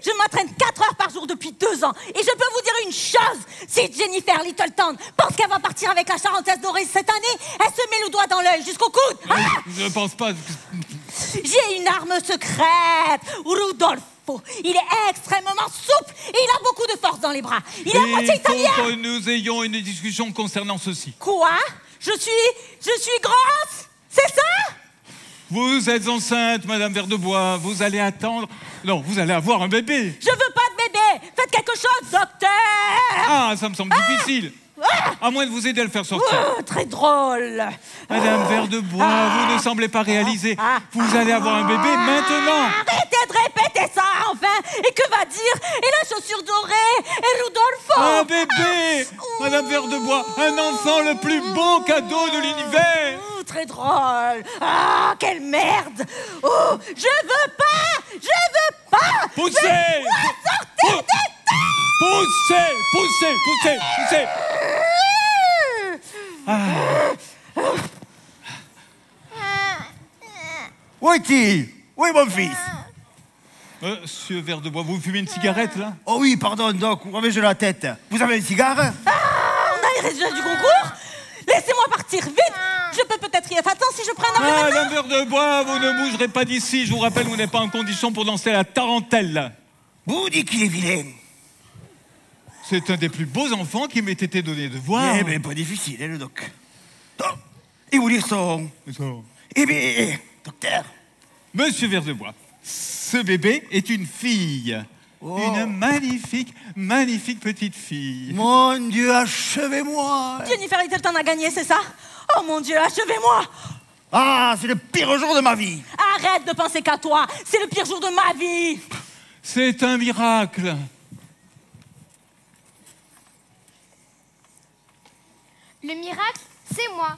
Je m'entraîne 4 heures par jour depuis 2 ans. Et je peux vous dire une chose. Si Jennifer Littleton pense qu'elle va partir avec la Charentaise dorée cette année, elle se met le doigt dans l'œil jusqu'au coude. Je ne pense pas. J'ai une arme secrète. Rudolfo. Il est extrêmement souple et il a beaucoup de force dans les bras. Il est à moitié italien. Il faut que nous ayons une discussion concernant ceci. Quoi? Je suis grosse? C'est ça? Vous êtes enceinte, Madame Verdebois. Vous allez attendre... Non, vous allez avoir un bébé. Je veux pas de bébé. Faites quelque chose, docteur. Ah, ça me semble difficile. À moins de vous aider à le faire sortir. Très drôle. Madame Verdebois, vous ne semblez pas réaliser. Vous allez avoir un bébé maintenant. Arrêtez de répéter ça, enfin. Et que va dire? Et la chaussure dorée? Et Rudolfo? Un bébé. Madame Verdebois, un enfant, le plus beau cadeau de l'univers. Très drôle. Ah, quelle merde. Oh, je veux pas. Poussez. Sortez des Poussez. Où est-il? Où est mon fils? Monsieur Verdebois, vous fumez une cigarette, là? Oh oui, pardon, Doc, vous m'avez la tête. Vous avez un cigare? On a les résultats du concours. Laissez-moi partir, vite. Je peux peut-être y être. Attends, si je prends un avion Madame Verdebois, vous ne bougerez pas d'ici. Je vous rappelle, vous n'êtes pas en condition pour danser la tarentelle. Vous dites qu'il est vilain. C'est un des plus beaux enfants qui m'ait été donné de voir. Eh bien, pas difficile, hein, le Doc. Oh, et vous dire son... Eh bien, docteur. Monsieur Verdebois, ce bébé est une fille. Oh. Une magnifique petite fille. Mon Dieu, achevez-moi. Jennifer Littleton a gagné, c'est ça? Oh mon Dieu, achevez-moi. Ah, c'est le pire jour de ma vie. Arrête de penser qu'à toi. C'est le pire jour de ma vie. C'est un miracle. Le miracle, c'est moi.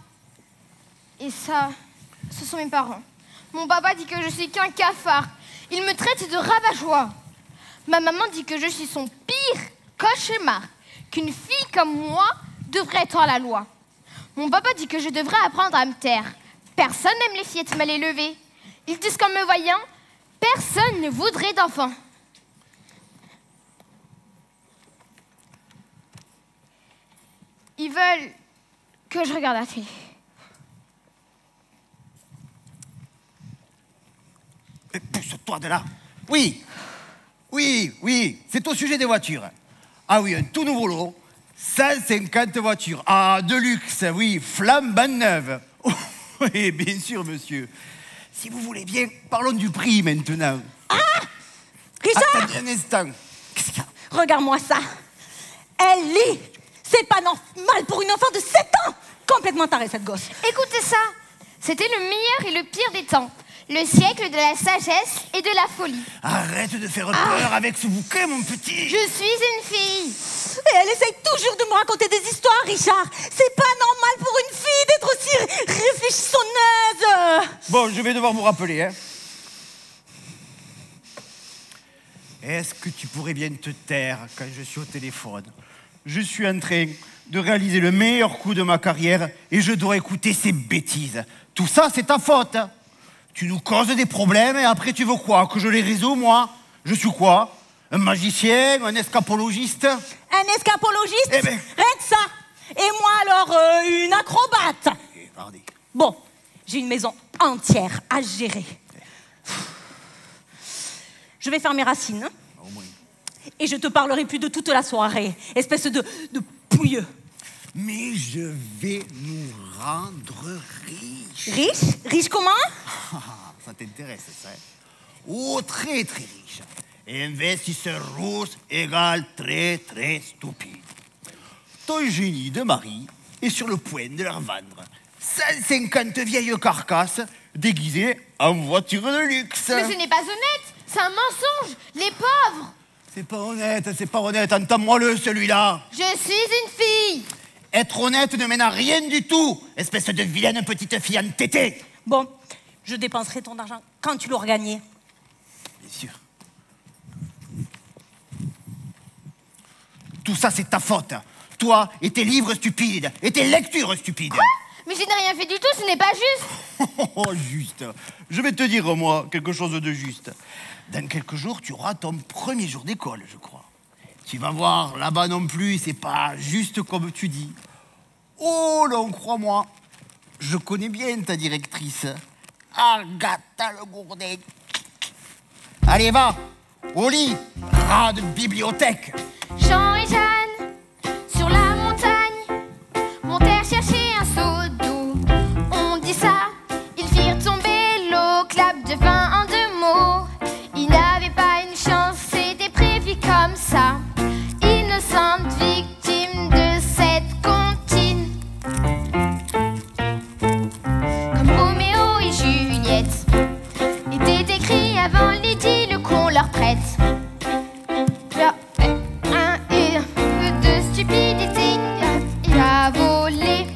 Et ça, ce sont mes parents. Mon papa dit que je suis qu'un cafard. Il me traite de rabat-joie. Ma maman dit que je suis son pire cauchemar. Qu'une fille comme moi devrait être à la loi. Mon papa dit que je devrais apprendre à me taire. Personne n'aime les fillettes mal élevées. Ils disent qu'en me voyant, personne ne voudrait d'enfant. Ils veulent que je regarde la télé. Pousse-toi de là. Oui, c'est au sujet des voitures. Ah oui, un tout nouveau lot. 150 voitures. Ah, de luxe, oui, flambant neuve. Oh, oui, bien sûr, monsieur. Si vous voulez bien, parlons du prix maintenant. Ah, Richard! Attendez un instant. Qu'est-ce qu'il y a? Regarde-moi ça. Elle lit. C'est pas normal pour une enfant de 7 ans. Complètement tarée, cette gosse. Écoutez ça. C'était le meilleur et le pire des temps. Le siècle de la sagesse et de la folie. Arrête de faire peur avec ce bouquin, mon petit. Je suis une fille. Et elle essaye toujours de me raconter des histoires, Richard. C'est pas normal pour une fille d'être aussi réfléchissonneuse. Bon, je vais devoir vous rappeler, hein. Est-ce que tu pourrais bien te taire quand je suis au téléphone? Je suis en train de réaliser le meilleur coup de ma carrière et je dois écouter ces bêtises. Tout ça, c'est ta faute. Tu nous causes des problèmes et après tu veux quoi? Que je les résous, moi? Je suis quoi? Un magicien? Un escapologiste? Un escapologiste? Eh ben... Rien que ça. Et moi alors, une acrobate. Bon, j'ai une maison entière à gérer. Je vais faire mes racines. Et je te parlerai plus de toute la soirée. Espèce de pouilleux. Mais je vais nous rendre riches. Riches? Riches comment? Ça t'intéresse, ça? Oh, très, très riche. Investisseur russe égale très très stupide. Ton génie de mari est sur le point de leur vendre 150 vieilles carcasses déguisées en voiture de luxe. Mais ce n'est pas honnête, c'est un mensonge. Les pauvres. C'est pas honnête, entends-moi-le celui-là. Je suis une fille. Être honnête ne mène à rien du tout, espèce de vilaine petite fille entêtée. Bon, je dépenserai ton argent quand tu l'auras gagné. Bien sûr. Tout ça, c'est ta faute. Toi et tes livres stupides, et tes lectures stupides. Quoi? Mais je n'ai rien fait du tout, ce n'est pas juste. Oh, juste. Je vais te dire, moi, quelque chose de juste. Dans quelques jours, tu auras ton premier jour d'école, je crois. Tu vas voir, là-bas non plus, c'est pas juste comme tu dis. Oh non, crois-moi, je connais bien ta directrice. Agatha Le Gourdet. Allez, va, au lit, rat de bibliothèque. Jean et Jeanne, sur la montagne, montèrent chercher un seau d'eau. On dit ça, ils firent tomber l'eau, clap de vin en 2 mots. Ils n'avaient pas une chance, c'était prévu comme ça. Innocente victime de cette comptine. Comme Roméo et Juliette était écrit avant l'idylle qu'on leur prête. De stupidité, il a volé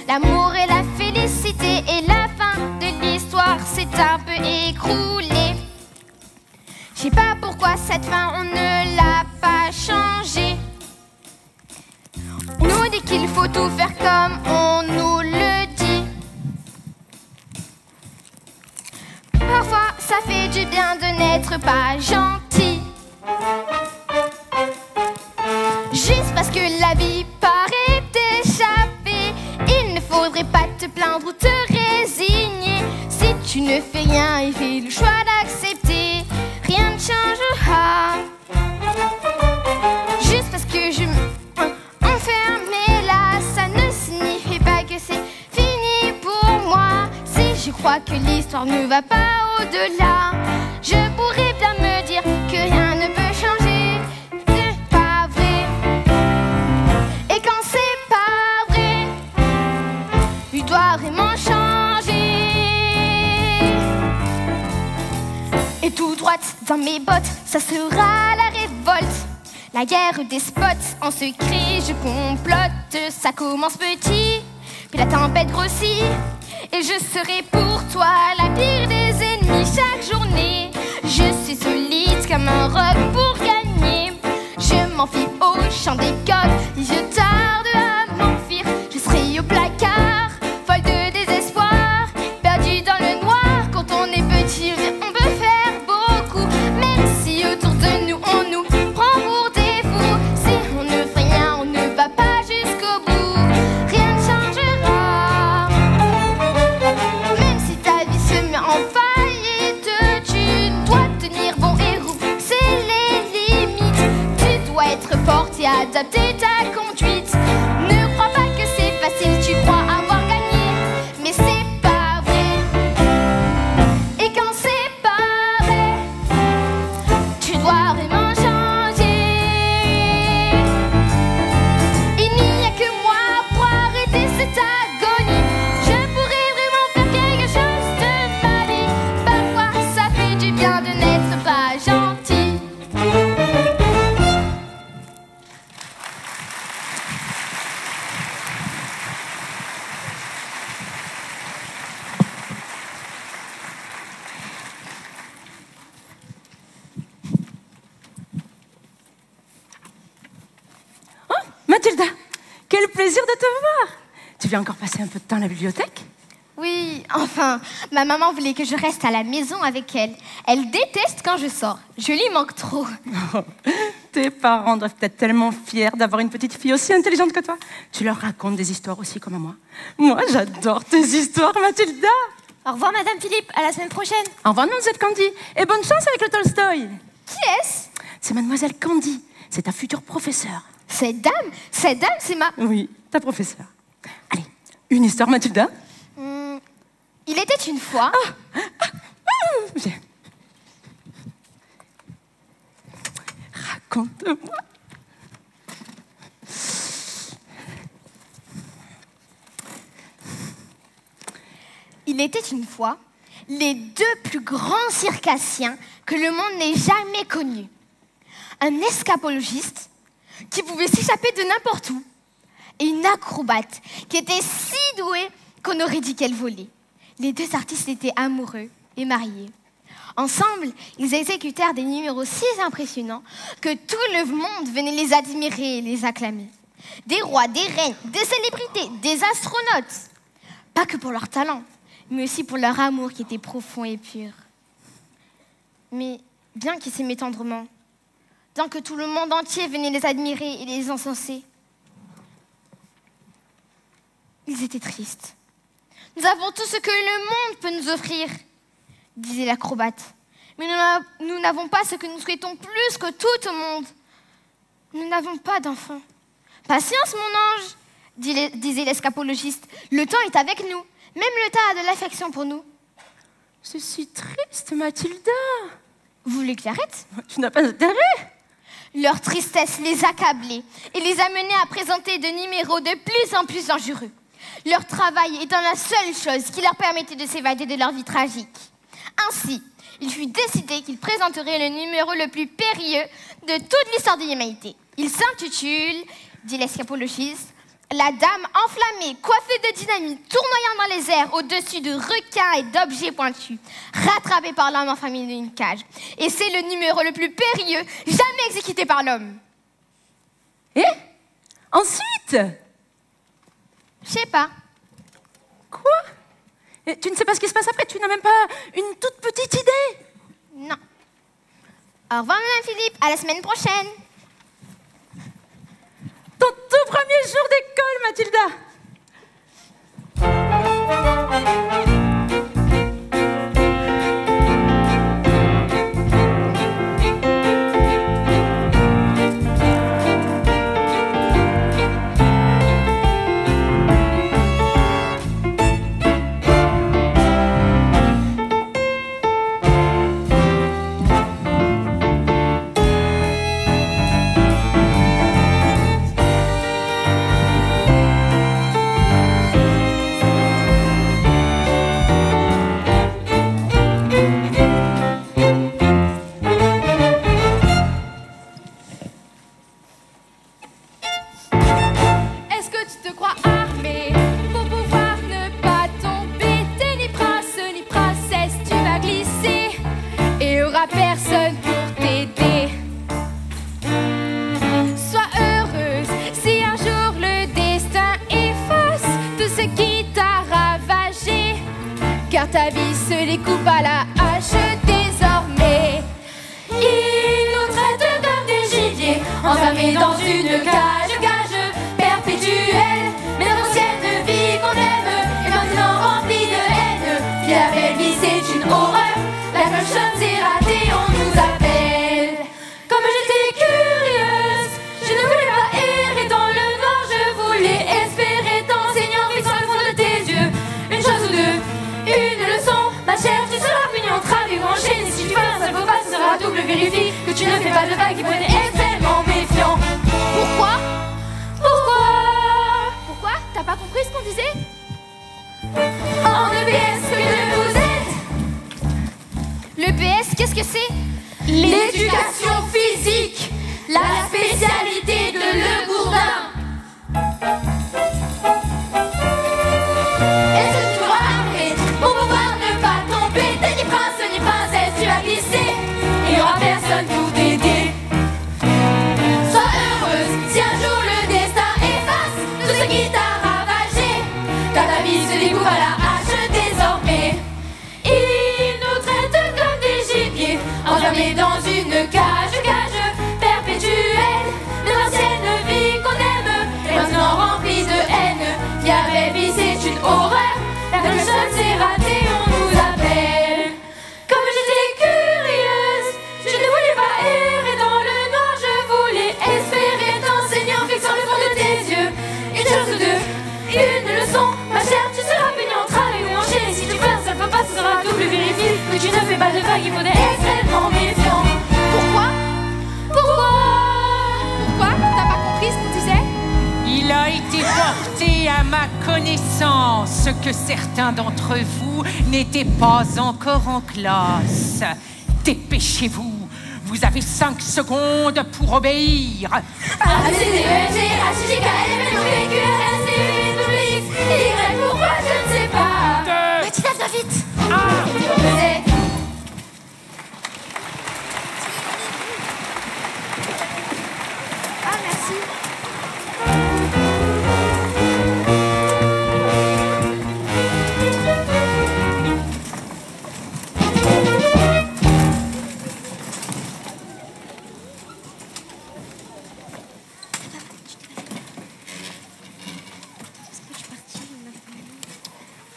l'amour et la félicité, et la fin de l'histoire s'est un peu écroulée. Je sais pas pourquoi cette fin on ne l'a pas changée. On nous dit qu'il faut tout faire comme on nous le dit. Parfois ça fait du bien de n'être pas gentil. Juste parce que la vie paraît t'échapper, il ne faudrait pas te plaindre ou te résigner. Si tu ne fais rien et fais le choix d'accepter, rien ne changera. Juste parce que je m'enferme là, ça ne signifie pas que c'est fini pour moi. Si je crois que l'histoire ne va pas au-delà, je pourrais bien me dire que rien ne peut changer. Doit vraiment changer. Et tout droite dans mes bottes, ça sera la révolte. La guerre des spots, en secret je complote. Ça commence petit, puis la tempête grossit, et je serai pour toi la pire des ennemis chaque journée. Je suis solide comme un roc pour gagner. Je m'enfuis au champ des coqs, et je tarde à m'enfuir. Je serai au placard, folle de désespoir, perdue dans le noir. Quand on est petit, on peut faire beaucoup, même si autour de nous on nous prend pour des fous. Si on ne fait rien, on ne va pas jusqu'au bout, rien ne changera. Même si ta vie se met en faillite, tu dois tenir bon et repousser les limites. Tu dois être forte et adapter ta conduite. Ne crois pas que c'est facile, tu crois avoir gagné, mais c'est pas vrai. Et quand c'est pas vrai, tu dois vraiment changer. Il n'y a que moi pour arrêter cette agonie. Je pourrais vraiment faire quelque chose de ma vie. Parfois ça fait du bien de n'être pas gentil. Mathilda, quel plaisir de te voir. Tu viens encore passer un peu de temps à la bibliothèque? Oui, enfin, ma maman voulait que je reste à la maison avec elle. Elle déteste quand je sors. Je lui manque trop. Oh, tes parents doivent être tellement fiers d'avoir une petite fille aussi intelligente que toi. Tu leur racontes des histoires aussi comme à moi. Moi, j'adore tes histoires, Mathilda. Au revoir, Madame Philippe. À la semaine prochaine. Au revoir, Mademoiselle Candy. Et bonne chance avec le Tolstoï. Qui est-ce? C'est Mademoiselle Candy. C'est ta future professeure. Cette dame, c'est ma... Oui, ta professeure. Allez, une histoire, Mathilda. Il était une fois... Viens. compte de moi. Il était une fois les deux plus grands circassiens que le monde n'ait jamais connus. Un escapologiste qui pouvait s'échapper de n'importe où et une acrobate qui était si douée qu'on aurait dit qu'elle volait. Les deux artistes étaient amoureux et mariés. Ensemble, ils exécutèrent des numéros si impressionnants que tout le monde venait les admirer et les acclamer. Des rois, des reines, des célébrités, des astronautes. Pas que pour leur talent, mais aussi pour leur amour qui était profond et pur. Mais bien qu'ils s'aimaient tendrement, tant que tout le monde entier venait les admirer et les encenser, ils étaient tristes. Nous avons tout ce que le monde peut nous offrir, disait l'acrobate. Mais nous n'avons pas ce que nous souhaitons plus que tout au monde. Nous n'avons pas d'enfants. Patience, mon ange, disait l'escapologiste. Le temps est avec nous. Même le temps a de l'affection pour nous. Je suis triste, Mathilda. Vous voulez que j'arrête? Tu n'as pas d'intérêt. Leur tristesse les accablait et les amenait à présenter des numéros de plus en plus dangereux. Leur travail étant la seule chose qui leur permettait de s'évader de leur vie tragique. Ainsi, il fut décidé qu'ils présenteraient le numéro le plus périlleux de toute l'histoire de l'humanité. Il s'intitule, dit l'escapologiste, la dame enflammée, coiffée de dynamite, tournoyant dans les airs au-dessus de requins et d'objets pointus, rattrapée par l'homme enfermé dans une cage. Et c'est le numéro le plus périlleux jamais exécuté par l'homme. Et ensuite? Je sais pas. Quoi? Et tu ne sais pas ce qui se passe après? Tu n'as même pas une toute petite idée? Non. Au revoir, Madame Philippe. À la semaine prochaine. Ton tout premier jour d'école, Mathilda. Personne pour t'aider. Sois heureuse si un jour le destin efface tout ce qui t'a ravagé, car ta vie se découpe à la hache désormais. Ils nous traitent comme des gibiers, enfermés dans une cage perpétuelle. Mais l'ancienne vie qu'on aime est maintenant remplie de haine. Si la belle vie c'est une horreur, la cloche sonne, c'est raté, on nous appelle. Comme j'étais curieuse, je ne voulais pas errer dans le noir, je voulais espérer t'enseignant fixant le fond de tes yeux. Une chose ou deux, une leçon, ma chère, tu seras punie en travers ou enchaîné. Si tu fais un seul faux pas, ce sera double, vérifie que tu ne fais pas de vagues qui pourraient être extrêmement méfiant. Pourquoi? Pourquoi? T'as pas compris ce qu'on disait? En EPS, que vous êtes? Le PS, qu'est-ce que c'est? L'éducation physique, la spécialité de Le Gourdin. Est-ce que tu dois arrêter pour pouvoir ne pas tomber? T'es ni prince ni princesse, tu vas glisser et il n'y aura personne pour t'aider. Sois heureuse si un jour le destin efface tout ce qui t'a ravagé, car ta vie se découvre à la hache désormais. Ils nous traitent comme des gibiers, enfermés dans une cage perpétuelle. De l'ancienne vie qu'on aime est maintenant remplie de haine. Qui avait vie c'est une horreur, la cloche sonne, c'est raté, on nous appelle. Comme j'étais curieuse, je ne voulais pas errer dans le noir, je voulais espérer t'enseignant fixant le fond de tes yeux. Une chose ou deux, une leçon, ma chère, tu seras punie en travers ou enchaîné. Si tu fais un seul faux pas, ce sera double, vérifie que tu ne fais pas de vagues, il faut être extrêmement méfiant. que certains d'entre vous n'étaient pas encore en classe. Dépêchez-vous. Vous avez 5 secondes pour obéir. Pourquoi je ne sais pas. Mathilda, viens vite. Ah, merci.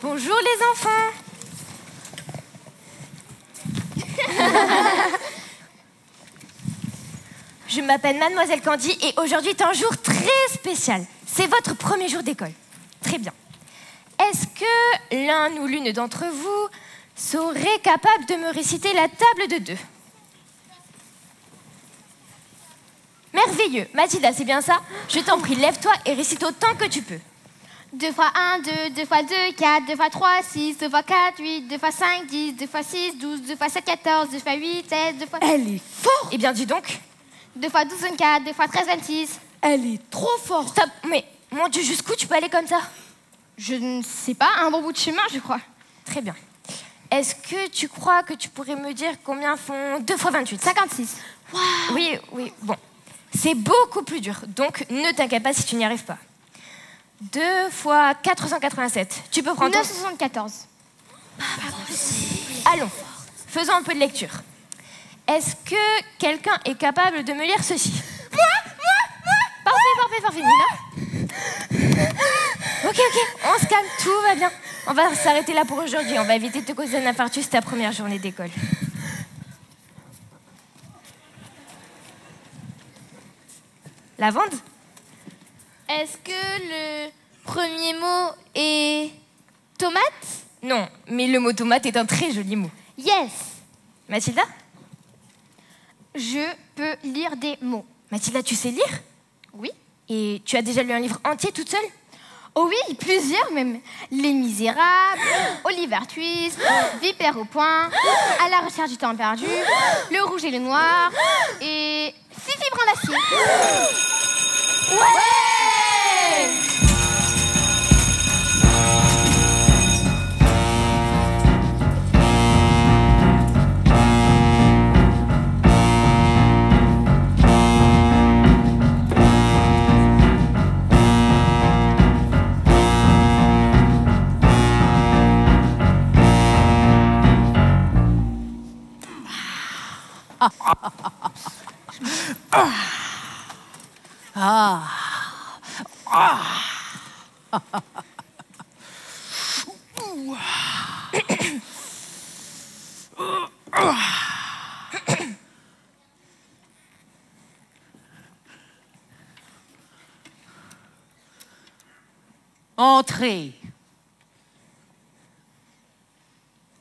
Bonjour les enfants. Je m'appelle Mademoiselle Candy et aujourd'hui est un jour très spécial. C'est votre premier jour d'école. Très bien. Est-ce que l'un ou l'une d'entre vous serait capable de me réciter la table de 2? Merveilleux. Mathilda, c'est bien ça? Je t'en prie, lève-toi et récite autant que tu peux. 2 fois 1, 2, 2 fois 2, 4, 2 fois 3, 6, 2 fois 4, 8, 2 fois 5, 10, 2 fois 6, 12, 2 fois 7, 14, 2 fois 8, 16, 2 fois... Elle est forte. Eh bien, dis donc. 2 fois 12, 24, 2 fois 13, 26. Elle est trop forte. Stop, mais mon Dieu, jusqu'où tu peux aller comme ça? Je ne sais pas, un bon bout de chemin, je crois. Très bien. Est-ce que tu crois que tu pourrais me dire combien font 2 fois 28? 56. Wow. Oui, oui, bon. C'est beaucoup plus dur, donc ne t'inquiète pas si tu n'y arrives pas. 2 fois 487. Tu peux prendre 974. Allons, faisons un peu de lecture. Est-ce que quelqu'un est capable de me lire ceci? Moi. Parfait, Nina. Ok, on se calme, tout va bien. On va s'arrêter là pour aujourd'hui. On va éviter de te causer un infarctus ta première journée d'école. Lavande? Est-ce que le premier mot est tomate? Non, mais le mot tomate est un très joli mot. Yes. Mathilda? Je peux lire des mots. Mathilda, tu sais lire? Oui. Et tu as déjà lu un livre entier toute seule? Oh oui, plusieurs même. Les Misérables, Oliver Twist, Vipère au point, À la recherche du temps perdu, Le Rouge et le Noir et Fifi Brandacier. Ouais. Entrez.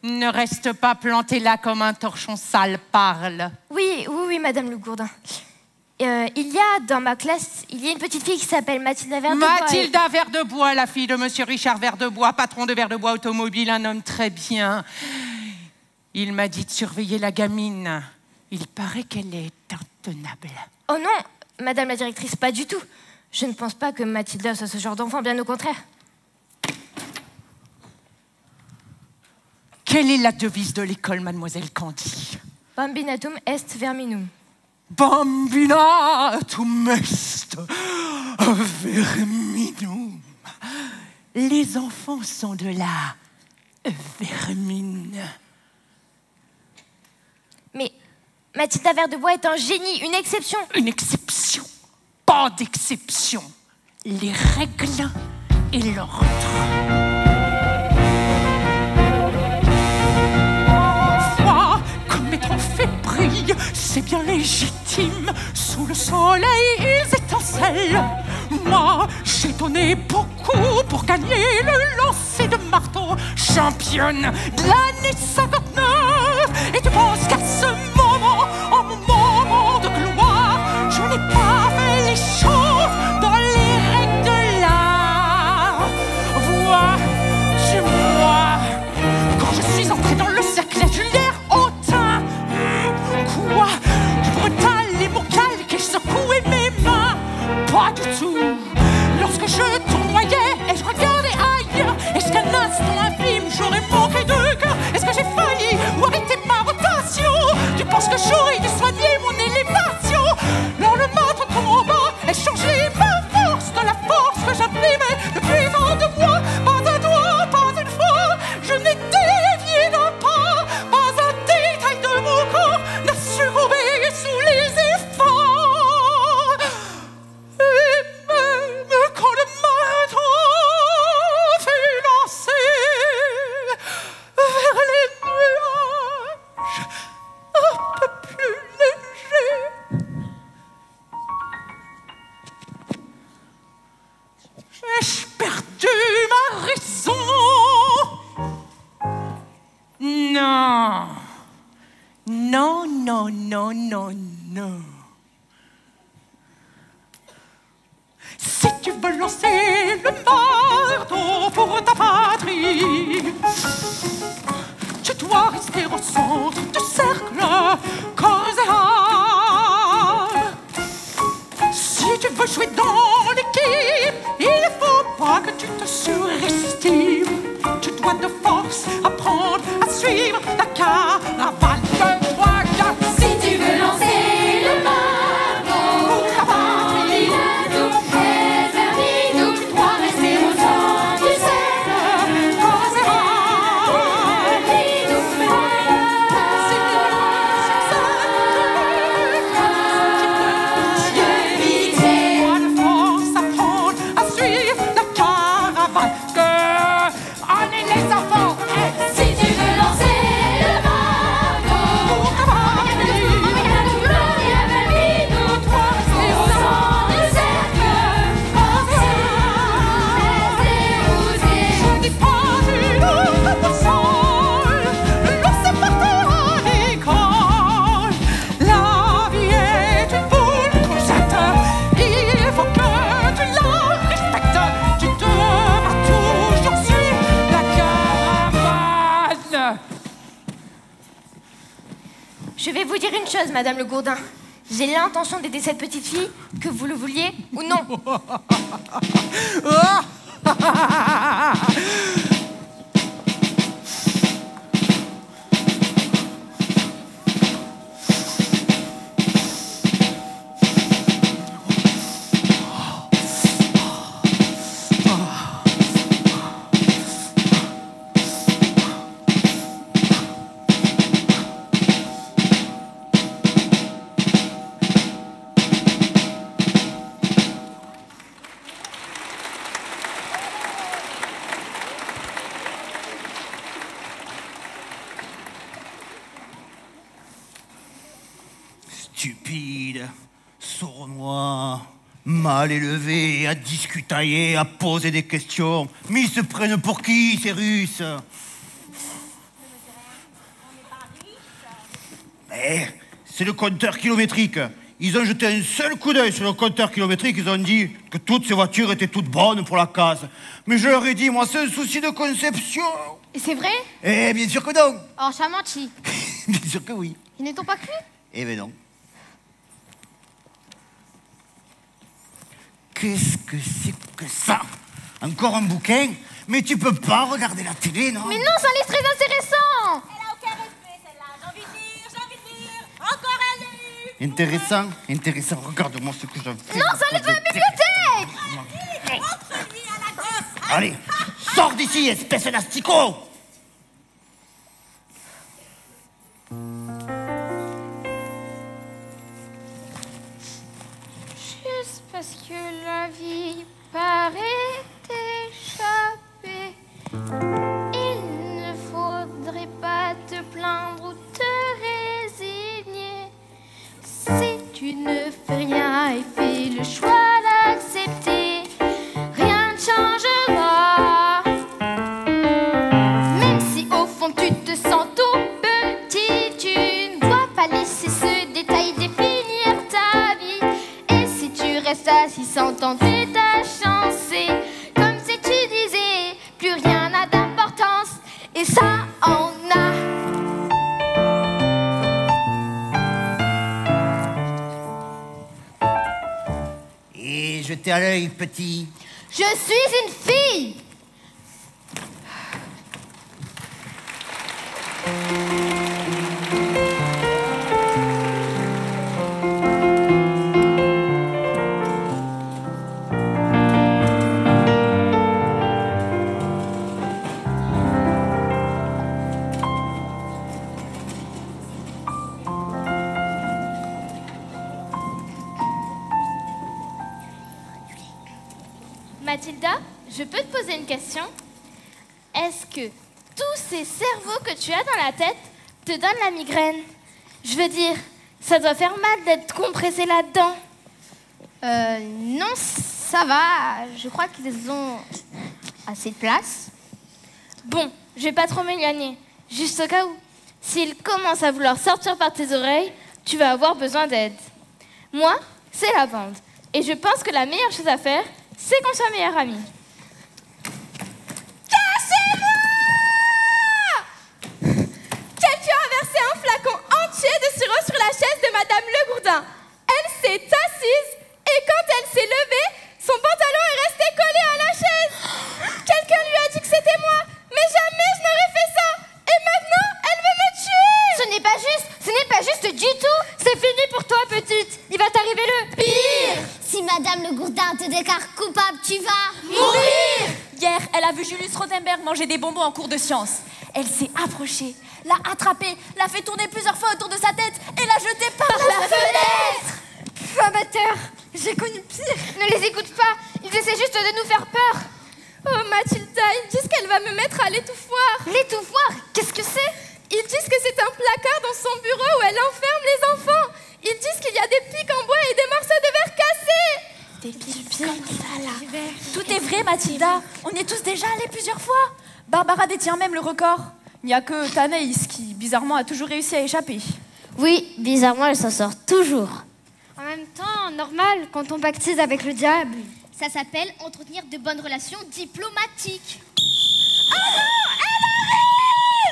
Ne reste pas planté là comme un torchon sale, parle. Oui, Madame Le Gourdin. Il y a dans ma classe, il y a une petite fille qui s'appelle Mathilda Verdebois. Mathilda Verdebois, la fille de Monsieur Richard Verdebois, patron de Verdebois Automobile, un homme très bien. Il m'a dit de surveiller la gamine. Il paraît qu'elle est intenable. Oh non, Madame la directrice, pas du tout. Je ne pense pas que Mathilda soit ce genre d'enfant, bien au contraire. Quelle est la devise de l'école, Mademoiselle Candy? Bambinatum est verminum. Bambinatum est verminum. Les enfants sont de la vermine. Mais Mathilda Verdebois est un génie, une exception. Une exception? Pas d'exception. Les règles et l'ordre. Brille, c'est bien légitime. Sous le soleil, ils étincellent. Moi, j'ai donné beaucoup pour gagner le lancer de marteau. Championne de l'année 59. Et tu penses qu'à ce moment, en mon moment de gloire, je n'ai pas fait les choses dans les règles de l'art. Vois, Non, non, non, non, non. Si tu veux lancer le marteau pour ta patrie, tu dois rester au centre du cercle, corps et âme. Si tu veux jouer dans l'équipe, il faut pas que tu te surestimes. Tu dois de force apprendre à suivre la caravane de 3, 4. Si tu veux lancer le marteau, Ta patrie, tu dois rester au centre du cercle. corps et âme. Si tu veux dois de force apprendre à suivre la caravane. Allez les enfants, Si tu veux lancer le marteau, ta patrie. nous trois rester au centre du cercle. Je dis pas une autre seule, l'on sait partout à l'école. La vie est une boule courgette, il faut que tu la respectes. Tu devras toujours suivre la caravane. Je vais vous dire une chose, Madame le Gourdin. J'ai l'intention d'aider cette petite fille, que vous le vouliez ou non. Stupide, sournois, mal élevé, à discutailler, à poser des questions. Mais ils se prennent pour qui, ces Russes? Mais c'est le compteur kilométrique. Ils ont jeté un seul coup d'œil sur le compteur kilométrique, ils ont dit que toutes ces voitures étaient toutes bonnes pour la case. Mais je leur ai dit, moi, c'est un souci de conception. Et c'est vrai? Eh, bien sûr que non. Oh, ça menti. Bien sûr que oui. Ils ne t'ont pas cru? Eh ben non. Qu'est-ce que c'est que ça? Encore un bouquin? Mais tu peux pas regarder la télé, non? Mais non, ça a l'air très intéressant. Elle a aucun respect, celle-là. J'ai envie de lire. Encore un livre. Intéressant, intéressant. Regarde-moi ce que j'ai fait. Non, ça allait dans la bibliothèque. Montre-lui à la gosse. Allez, sors d'ici, espèce d'asticot! Juste parce que la vie paraît échappée, il ne faudrait pas te plaindre ou te résigner. Si tu ne fais rien et fais le choix d'accepter, rien ne changera. Même si au fond tu te sens tout petit, tu ne dois pas laisser ce détail définir ta vie. Et si tu restes assis sans tenter ta chance, c'est comme si tu disais plus rien n'a d'importance. Et ça en a. Et jetez à l'œil, petit. Je suis une fille. Mathilda, je peux te poser une question? Est-ce que tous ces cerveaux que tu as dans la tête te donnent la migraine? Je veux dire, ça doit faire mal d'être compressé là-dedans. Non, ça va. Je crois qu'ils ont assez de place. Bon, je vais pas trop m'éloigner, juste au cas où. S'il commence à vouloir sortir par tes oreilles, tu vas avoir besoin d'aide. Moi, c'est la bande. Et je pense que la meilleure chose à faire, c'est qu'on soit meilleurs amis. Cachez-moi! Quelqu'un a versé un flacon entier de sirop sur la chaise de Madame Legourdin. Elle s'est assise et quand elle s'est levée, son pantalon est resté collé à la chaise. Quelqu'un lui a dit que c'était moi, mais jamais je n'aurais fait ça. Et maintenant, elle veut me tuer. Ce n'est pas juste du tout. C'est fini pour toi, petite. Il va t'arriver le pire. Si Madame Legourdin te déclare coupable, tu vas Mourir! Hier, elle a vu Julius Rothenberg manger des bonbons en cours de sciences. Elle s'est approchée, l'a attrapé, l'a fait tourner plusieurs fois autour de sa tête et l'a jeté par la fenêtre. Amateur, j'ai connu pire. Ne les écoute pas, ils essaient juste de nous faire peur. Oh Mathilda, ils disent qu'elle va me mettre à l'étouffoir. L'étouffoir? Qu'est-ce que c'est? Ils disent que c'est un placard dans son bureau où elle enferme les enfants. Ils disent qu'il y a des pics en bois et des morceaux de verre cassés. Des pics comme ça là. Tout est vrai, Mathilda. On y est tous déjà allés plusieurs fois. Barbara détient même le record. Il n'y a que Tanaïs qui, bizarrement, a toujours réussi à échapper. Oui, bizarrement, elle s'en sort toujours. En même temps, normal, quand on pactise avec le diable. Ça s'appelle entretenir de bonnes relations diplomatiques.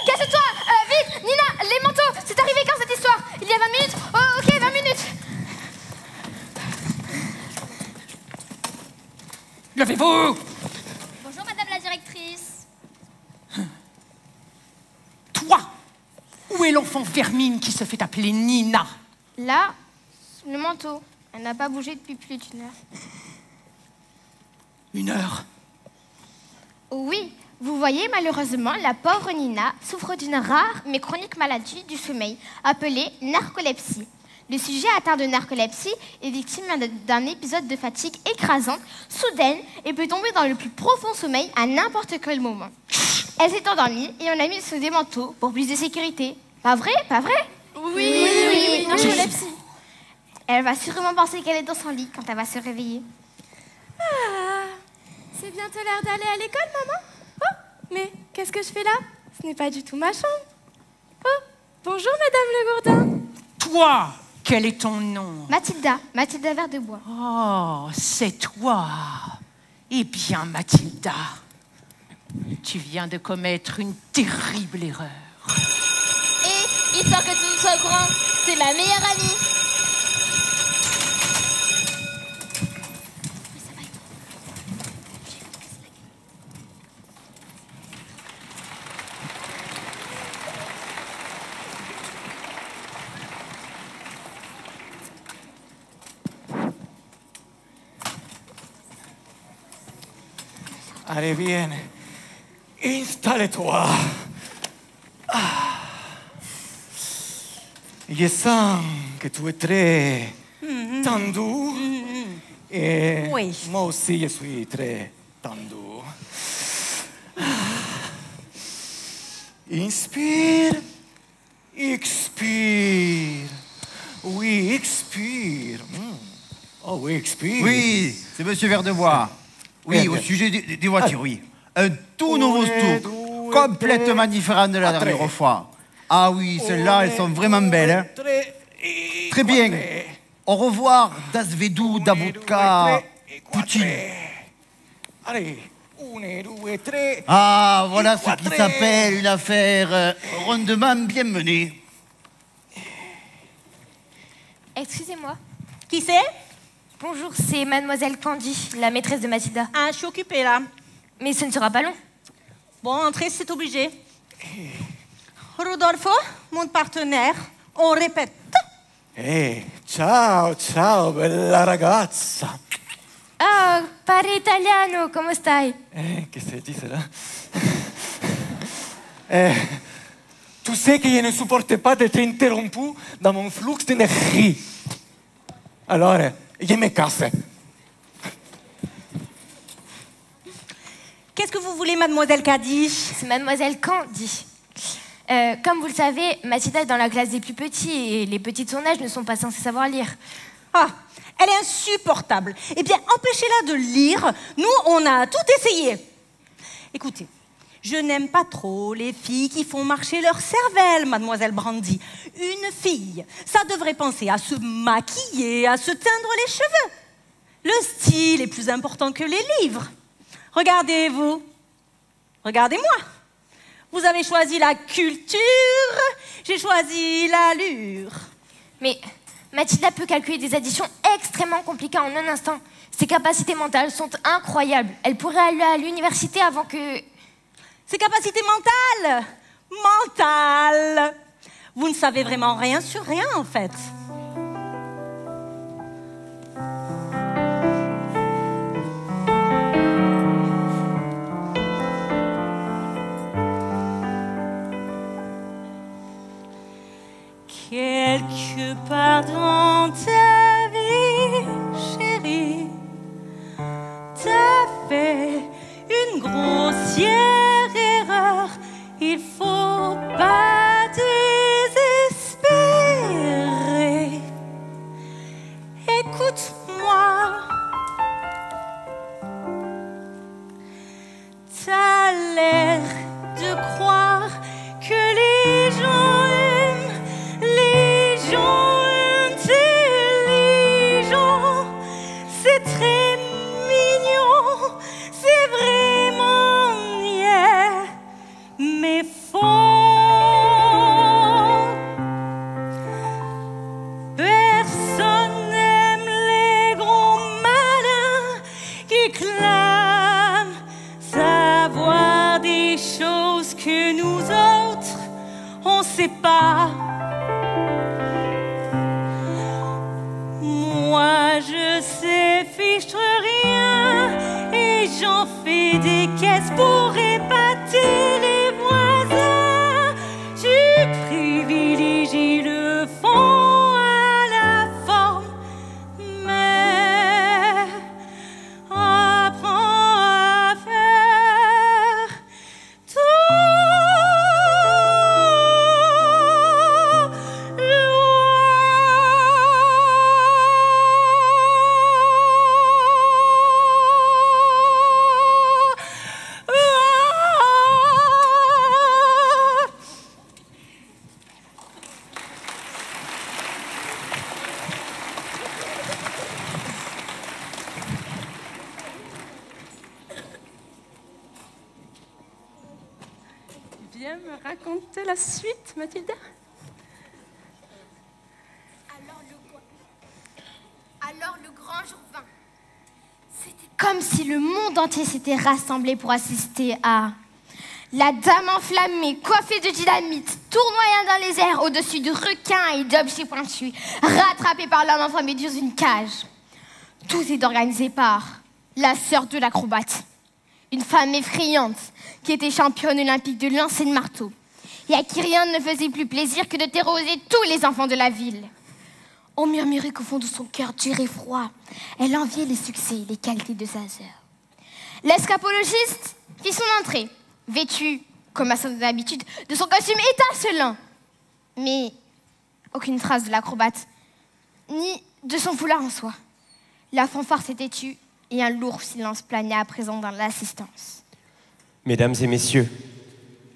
Casse-toi, vite, Nina, les manteaux. C'est arrivé quand cette histoire? Il y a 20 minutes? Oh, ok, 20 minutes. Levez-vous! Bonjour, Madame la directrice. Toi! Où est l'enfant vermine qui se fait appeler Nina? Là, le manteau. Elle n'a pas bougé depuis plus d'1 heure. 1 heure? Oui, vous voyez, malheureusement, la pauvre Nina souffre d'une rare mais chronique maladie du sommeil appelée narcolepsie. Le sujet atteint de narcolepsie est victime d'un épisode de fatigue écrasante, soudaine, et peut tomber dans le plus profond sommeil à n'importe quel moment. Elle s'est endormie et on a mis sous des manteaux pour plus de sécurité. Pas vrai? Pas vrai? Oui, narcolepsie. Elle va sûrement penser qu'elle est dans son lit quand elle va se réveiller. C'est bientôt l'heure d'aller à l'école, maman. Oh, mais qu'est-ce que je fais là? Ce n'est pas du tout ma chambre. Oh, bonjour, Madame Legourdin. Toi! Quel est ton nom? Mathilda Verdebois. Oh, c'est toi. Eh bien, Mathilda, tu viens de commettre une terrible erreur. Et, histoire que tu sois au courant, c'est ma meilleure amie. Allez, viens. Installe-toi. Je sens que tu es très tendu. Et Oui. moi aussi, je suis très tendu. Inspire. Expire. Oui, expire. Oh oui, expire. Oui, c'est Monsieur Verdebois. Oui, Bien, au bien. sujet des voitures, oui. Un tout nouveau stock, complètement différent de la dernière fois. Ah oui, celles-là, elles sont vraiment belles. Hein. Très bien. Au revoir, Das Vedou, Dabutka, Poutine. Allez, 1, 2, 3. Ah, voilà ce qui s'appelle une affaire rondement bien menée. Excusez-moi. Qui c'est? Bonjour, c'est Mademoiselle Candy, la maîtresse de Mathilda. Ah, je suis occupée là. Mais ce ne sera pas long. Bon, entrez, c'est obligé. Rodolfo, mon partenaire, on répète. Hey, ciao, ciao, bella ragazza. Oh, parli italiano, come stai? Qu'est-ce que dit cela? Tu sais que je ne supporte pas d'être interrompu dans mon flux d'énergie. Alors, je me casse. Qu'est-ce que vous voulez, mademoiselle Kadish? C'est Mademoiselle Candy. Comme vous le savez, Mathilda est dans la classe des plus petits et les petits de son âge ne sont pas censés savoir lire. Ah, elle est insupportable. Eh bien, empêchez-la de lire. Nous, on a tout essayé. Écoutez, Je n'aime pas trop les filles qui font marcher leur cervelle, mademoiselle Brandy. Une fille, ça devrait penser à se maquiller, à se teindre les cheveux. Le style est plus important que les livres. Regardez-vous. Regardez-moi. Vous avez choisi la culture, j'ai choisi l'allure. Mais Mathilda peut calculer des additions extrêmement compliquées en un instant. Ses capacités mentales sont incroyables. Elle pourrait aller à l'université avant que... Ses capacités mentales. Mentales. Vous ne savez vraiment rien sur rien, en fait. Quelque part dans ta vie, chérie, t'as fait une grossière erreur. Il faut pas désespérer. Écoute-moi. T'as l'air de croire que les gens aiment les gens intelligents. C'est très mignon, c'est vraiment niais, mais faux. Personne n'aime les gros malins qui clament savoir des choses que nous autres, on sait pas. Moi je sais fichtre rien et j'en fais des caisses pour épater les voisins. Tu privilégies le fond à la forme, mais apprends à faire tout Viens me raconter la suite, Mathilda. Alors le grand jour vint. C'était comme si le monde entier s'était rassemblé pour assister à la dame enflammée, coiffée de dynamite, tournoyant dans les airs au-dessus de requins et d'objets pointus, rattrapée par l'homme enflammé dans une cage. Tout est organisé par la sœur de l'acrobate, une femme effrayante qui était championne olympique de lancer de marteau et à qui rien ne faisait plus plaisir que de terroriser tous les enfants de la ville. On murmurait qu'au fond de son cœur dur et froid, elle enviait les succès et les qualités de sa sœur. L'escapologiste fit son entrée, vêtu, comme à son habitude, de son costume étincelant. Mais aucune trace de l'acrobate, ni de son foulard en soie. La fanfare s'était tue et un lourd silence planait à présent dans l'assistance. Mesdames et messieurs,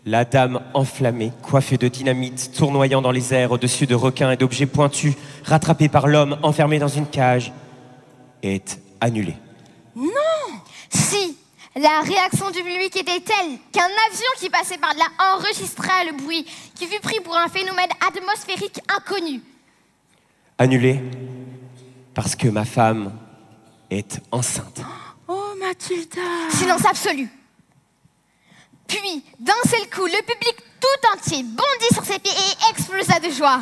la dame enflammée, coiffée de dynamite, tournoyant dans les airs au-dessus de requins et d'objets pointus, rattrapée par l'homme enfermé dans une cage, est annulée. Non! Si, la réaction du public était telle qu'un avion qui passait par là enregistra le bruit qui fut pris pour un phénomène atmosphérique inconnu. Annulée parce que ma femme est enceinte. Oh, Mathilda! Silence absolu. Puis, d'un seul coup, le public tout entier bondit sur ses pieds et explosa de joie.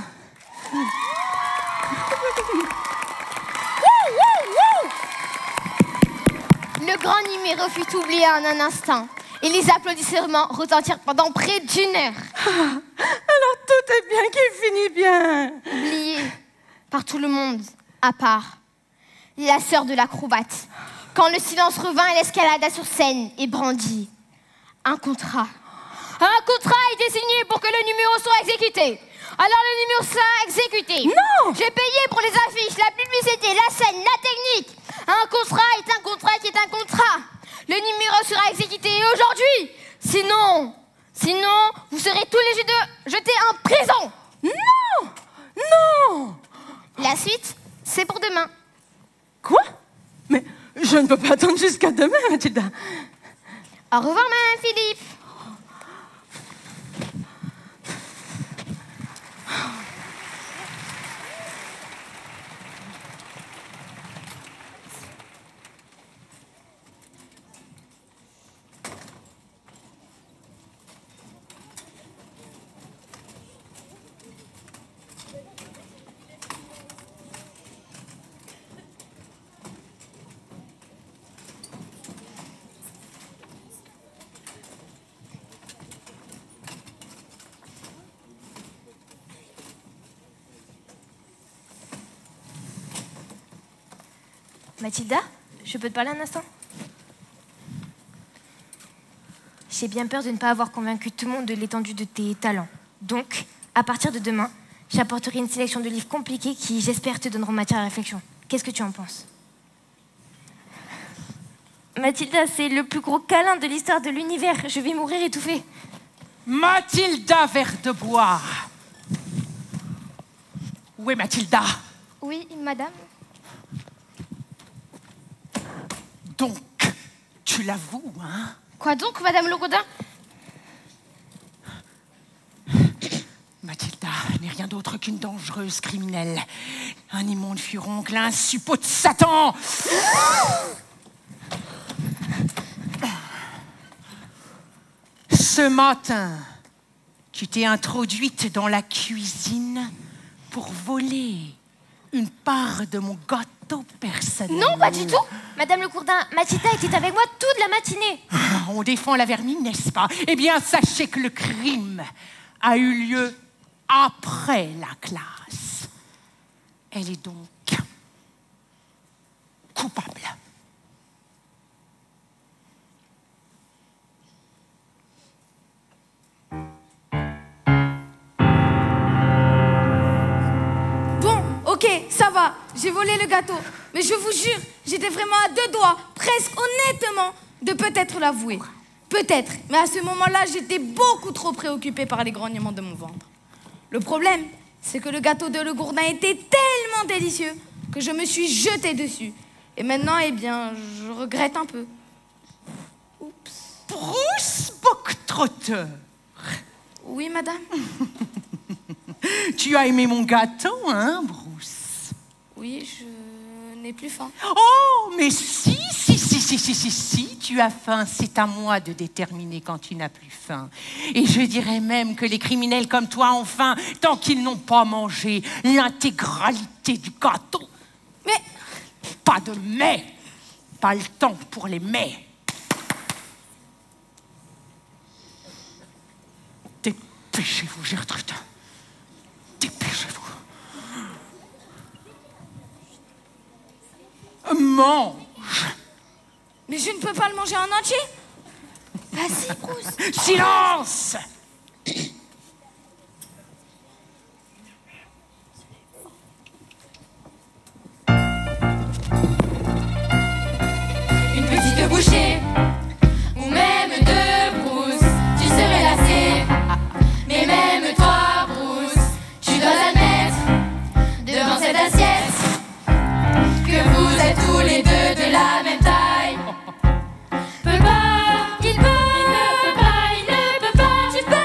Le grand numéro fut oublié en un instant et les applaudissements retentirent pendant près d'une heure. Alors tout est bien qui finit bien. Oublié par tout le monde, à part la sœur de l'acrobate. Quand le silence revint, elle escalada sur scène et brandit un contrat. Un contrat a été signé pour que le numéro soit exécuté. Alors le numéro sera exécuté. Non! J'ai payé pour les affiches, la publicité, la scène, la technique. Un contrat est un contrat qui est un contrat. Le numéro sera exécuté et aujourd'hui, Sinon, vous serez tous les deux jetés en prison. Non! Non! La suite, c'est pour demain. Quoi? Mais je ne peux pas attendre jusqu'à demain, Mathilda. Au revoir, Madame Philippe. Mathilda, je peux te parler un instant? J'ai bien peur de ne pas avoir convaincu tout le monde de l'étendue de tes talents. Donc, à partir de demain, j'apporterai une sélection de livres compliqués qui, j'espère, te donneront matière à réflexion. Qu'est-ce que tu en penses? Mathilda, c'est le plus gros câlin de l'histoire de l'univers. Je vais mourir étouffée. Mathilda Verdebois. Où est Mathilda? Oui, madame. Donc, tu l'avoues, hein? Quoi donc, Madame Logodin? Mathilda n'est rien d'autre qu'une dangereuse criminelle. Un immonde furoncle, un suppôt de Satan. Ce matin, tu t'es introduite dans la cuisine pour voler une part de mon gâteau personnel. Non, pas du tout. Madame Le Gourdin, Mathilda était avec moi toute la matinée. On défend la vermine, n'est-ce pas? Eh bien, sachez que le crime a eu lieu après la classe. Elle est donc coupable. Ok, ça va, j'ai volé le gâteau. Mais je vous jure, j'étais vraiment à 2 doigts, presque honnêtement, de peut-être l'avouer. Peut-être, mais à ce moment-là, j'étais beaucoup trop préoccupée par les grognements de mon ventre. Le problème, c'est que le gâteau de Le Gourdin était tellement délicieux que je me suis jetée dessus. Et maintenant, eh bien, je regrette un peu. Oups. Bruce Boctrotteur. Oui, madame. Tu as aimé mon gâteau, hein, Bruce? Oui, je n'ai plus faim. Oh, mais si, tu as faim. C'est à moi de déterminer quand tu n'as plus faim. Et je dirais même que les criminels comme toi ont faim tant qu'ils n'ont pas mangé l'intégralité du gâteau. Mais... Pas de mais. Pas le temps pour les mais. Dépêchez-vous, Gertrude. Dépêchez-vous. Mange. Mais je ne peux pas le manger en entier. Vas-y, Bruce. Silence. Une petite bouchée, ou même 2, Bruce, tu serais lassé. Mais même toi, Bruce, tu dois admettre, devant cette assiette, que vous êtes tous les deux de la même taille. Peut pas, il ne peut pas, tu peux.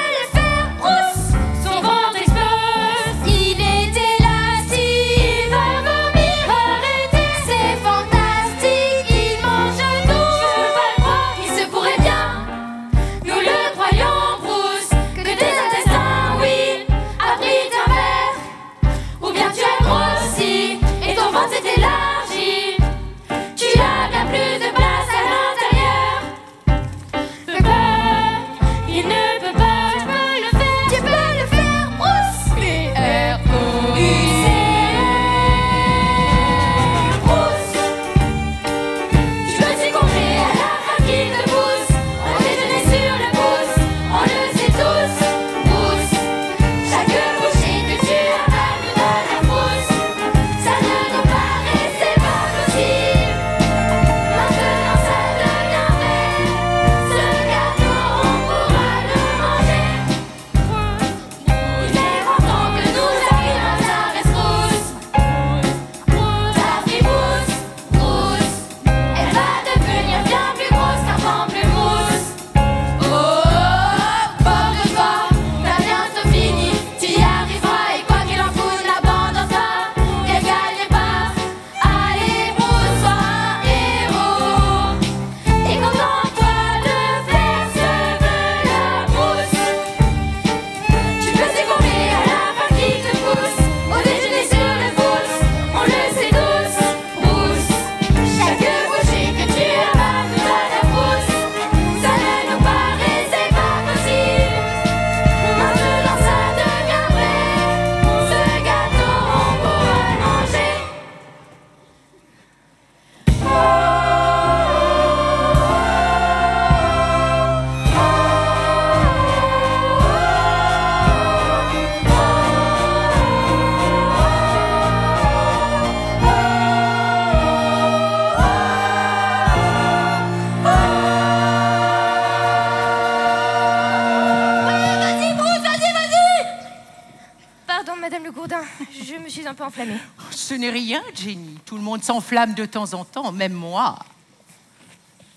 suis un peu enflammée. Ce n'est rien, Jenny. Tout le monde s'enflamme de temps en temps, même moi.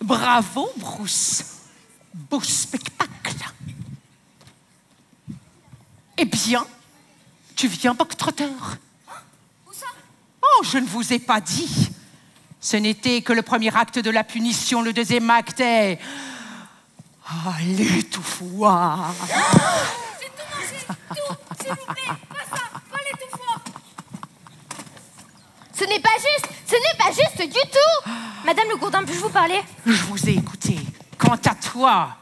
Bravo, Bruce. Beau spectacle. Eh bien, tu viens, Bogtrotter? Où ça? Oh, je ne vous ai pas dit. Ce n'était que le premier acte de la punition. Le deuxième acte est... Ah, l'étouffoir. J'ai tout mangé, tout, s'il vous plaît. Pas ça, pas l'étouffoir. Ce n'est pas juste du tout. Madame Le Gourdin, puis-je vous parler? Je vous ai écouté. Quant à toi,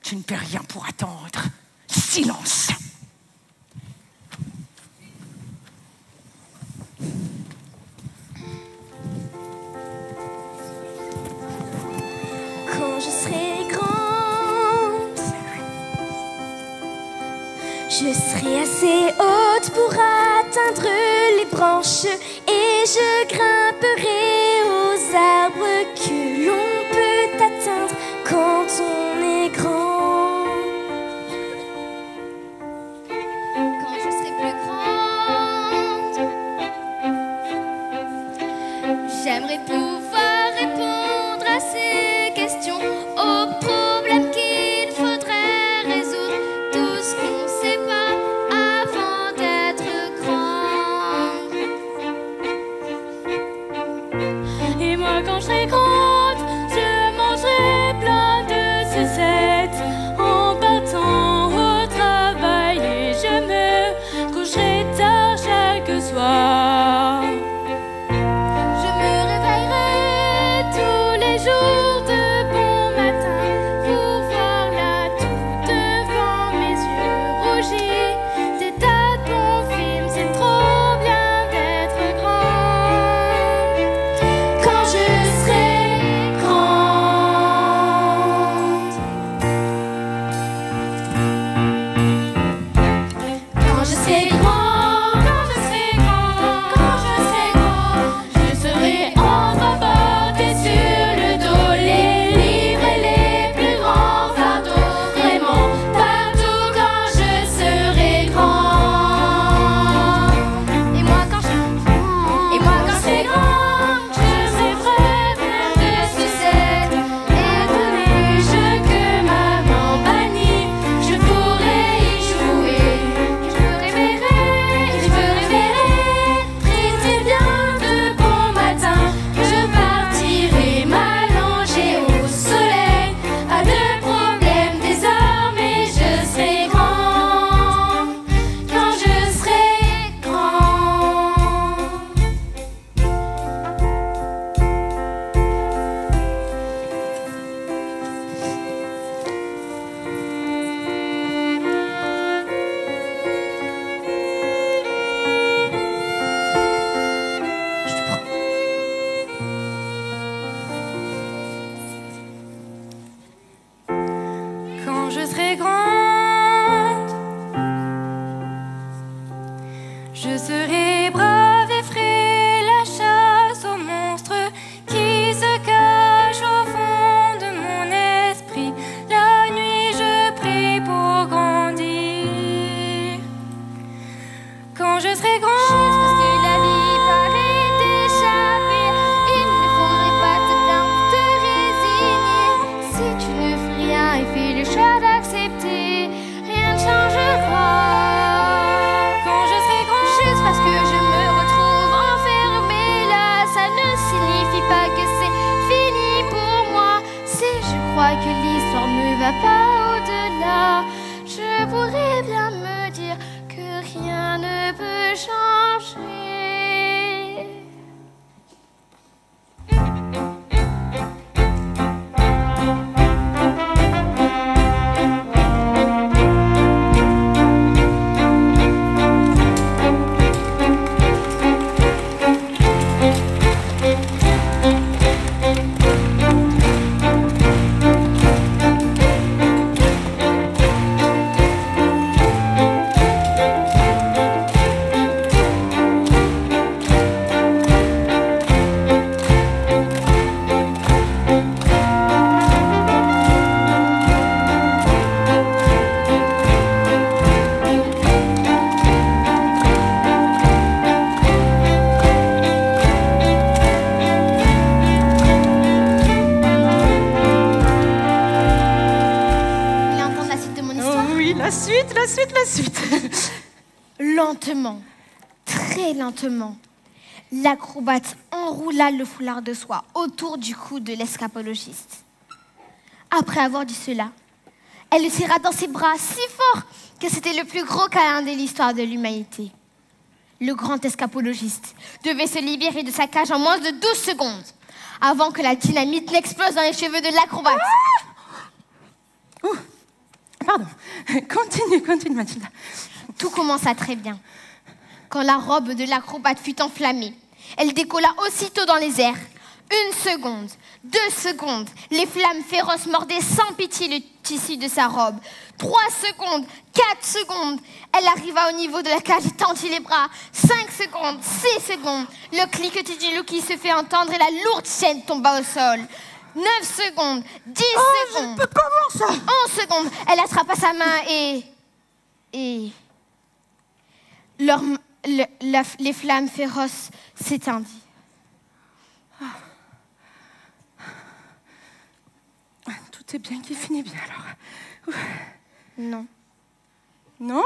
tu ne peux rien pour attendre. Silence. Quand je serai grande, je serai assez haute pour atteindre les branches et je grimperai aux arbres que l'on peut atteindre quand on est grand. Quand je serai plus grande, j'aimerais pouvoir répondre à ces questions, aux problèmes qu'il faudrait résoudre, tout ce qu'on sait pas avant d'être grand. Et moi quand je serai grande, je mangerai plein de sucettes en partant au travail et je me coucherai tard chaque soir. Je me réveillerai tous les jours de bon matin pour voir la tout devant mes yeux rougis. Des tas de bons films, c'est trop bien d'être grand. Quand je serai grande, quand je serai grande, quand je serai grande, quand je serai grande, je serai enfin portée sur le dos les livres et les plus grands fardeaux, vraiment partout quand je serai grande. Et moi quand je serai grande, je rêverai plein de sucettes et de neige que maman bannit. Je pourrai y jouer, je me réveillerai très très bien de bon matin. Je partirai m'allonger au soleil, pas de problème désormais. Je serai grande quand je serai grande. Quand je serai grande, je serai brave et ferai la chasse aux monstres qui se cachent au fond de mon esprit. La nuit, je prie pour grandir. Quand je serai grande, juste parce que la vie paraît t'échapper, il ne faudrait pas te plaindre, te résigner. Si tu ne fais rien et fais le choix d'accepter, rien ne changera. quand je serai grande, Juste parce que je me retrouve enfermée là, ça ne signifie pas que c'est fini pour moi. Si je crois que l'histoire ne va pas au-delà, je pourrais bien me dire que rien ne peut changer. lentement, très lentement, l'acrobate enroula le foulard de soie autour du cou de l'escapologiste. Après avoir dit cela, elle le serra dans ses bras si fort que c'était le plus gros câlin de l'histoire de l'humanité. Le grand escapologiste devait se libérer de sa cage en moins de 12 secondes avant que la dynamite n'explose dans les cheveux de l'acrobate. Pardon. Continue, Mathilda. Tout commença très bien. Quand la robe de l'acrobate fut enflammée, elle décolla aussitôt dans les airs. 1 seconde, 2 secondes, les flammes féroces mordaient sans pitié le tissu de sa robe. 3 secondes, 4 secondes, elle arriva au niveau de la cage et tendit les bras. 5 secondes, 6 secondes, le cliquetis du loup qui se fait entendre et la lourde chaîne tomba au sol. 9 secondes, 10 secondes. Comment ça? 11 secondes, elle attrapa sa main et les flammes féroces s'étendit. Tout est bien qui finit bien alors. Non. Non?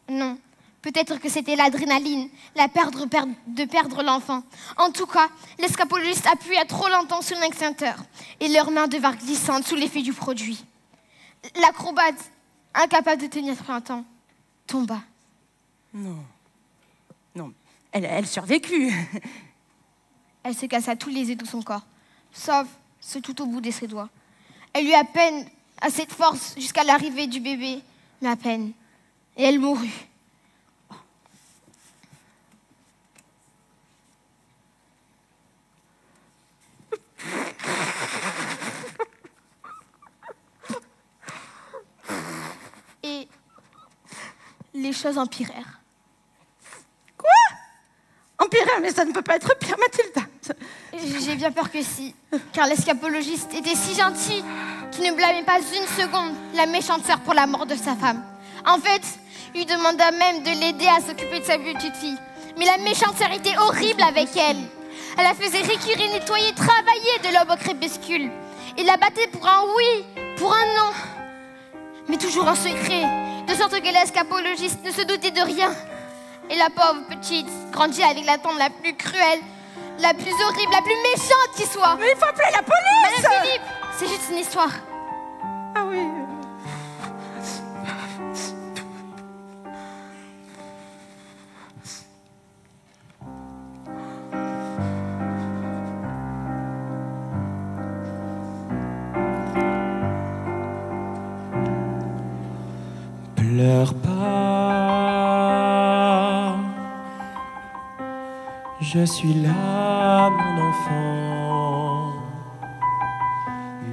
Non. Peut-être que c'était l'adrénaline, de perdre l'enfant. En tout cas, l'escapologiste appuya trop longtemps sur l'extincteur et leurs mains devinrent glissantes sous l'effet du produit. L'acrobate, incapable de tenir plus longtemps, tomba. Non. Elle survécut. Elle se cassa tous les os de son corps, sauf ce tout au bout de ses doigts. Elle eut à peine assez de force jusqu'à l'arrivée du bébé, mais à peine. Et elle mourut. Et les choses empirèrent. Quoi? Empirèrent? Mais ça ne peut pas être pire, Mathilda. J'ai bien peur que si, car l'escapologiste était si gentil qu'il ne blâmait pas une seconde la méchante sœur pour la mort de sa femme. En fait, il lui demanda même de l'aider à s'occuper de sa petite fille. Mais la méchante sœur était horrible avec elle. Elle la faisait récurer, nettoyer, travailler de l'aube au crépuscule. Il la battait pour un oui, pour un non. Mais toujours en secret, de sorte que l'escapologiste ne se doutait de rien. Et la pauvre petite grandit avec la tante la plus cruelle, la plus horrible, la plus méchante qui soit. Mais il faut appeler la police! Madame Philippe, c'est juste une histoire. Ah oui. Pleure pas, je suis là, mon enfant.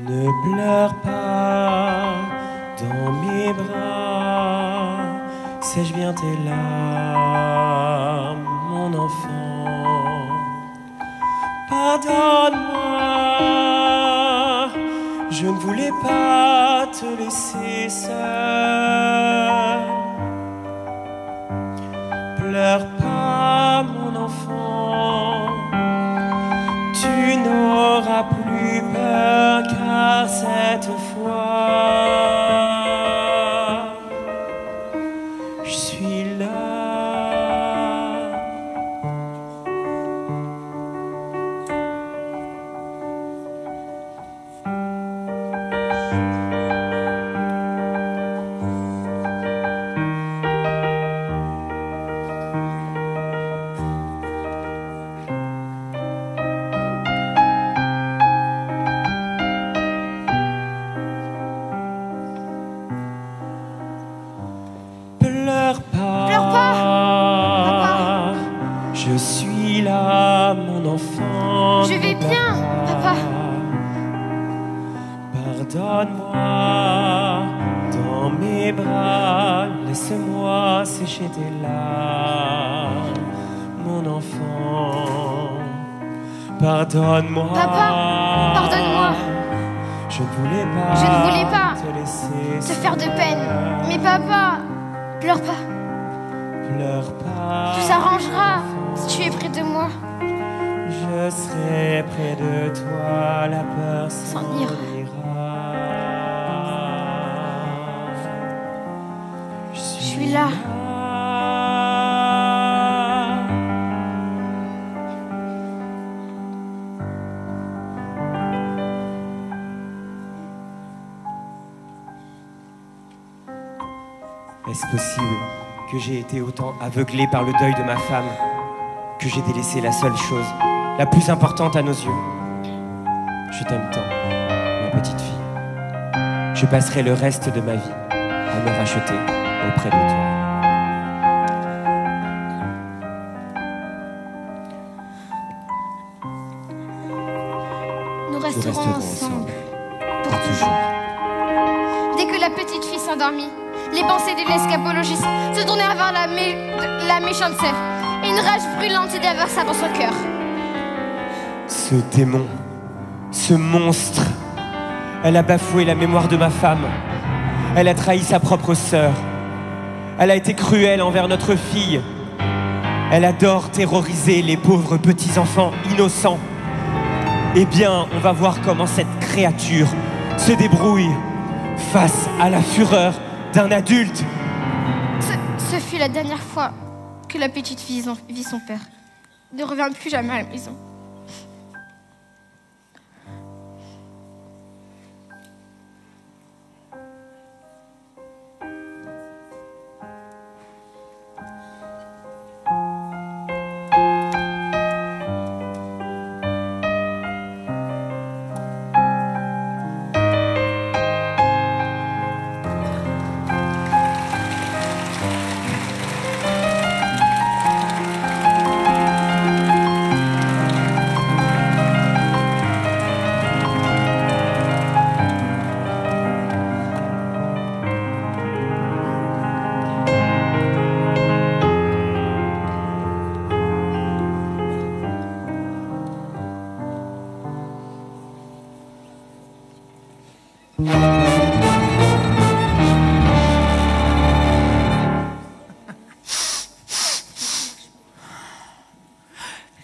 Ne pleure pas dans mes bras, sais-je bien tes larmes, mon enfant. Pardonne-moi, je ne voulais pas te laisser seul. Pleure pas, mon enfant, tu n'auras plus peur, car cette fois, je suis là. Pleure pas, Papa. Je suis là, mon enfant. Je vais bien, papa. Pardonne-moi dans mes bras, laisse-moi sécher tes larmes, mon enfant. Pardonne-moi. Papa, pardonne-moi. Je ne voulais pas te laisser te faire de peine. Mais papa, pleure pas. Pleure pas. Tout s'arrangera si tu es près de moi. Je serai près de toi, la peur s'en ira. Je suis là. Est-ce possible que j'ai été autant aveuglé par le deuil de ma femme que j'ai délaissé la seule chose, la plus importante à nos yeux? Je t'aime tant, ma petite fille. Je passerai le reste de ma vie à me racheter auprès de toi. Nous resterons ensemble pour toujours. Dès que la petite fille s'endormit, les pensées de l'escapologiste se tournèrent vers la méchante sœur, et une rage brûlante se déversa dans son cœur. Ce démon, ce monstre, elle a bafoué la mémoire de ma femme. Elle a trahi sa propre sœur. Elle a été cruelle envers notre fille. Elle adore terroriser les pauvres petits-enfants innocents. Eh bien, on va voir comment cette créature se débrouille face à la fureur d'un adulte. Ce fut la dernière fois que la petite fille vit son père. Il ne revint plus jamais à la maison.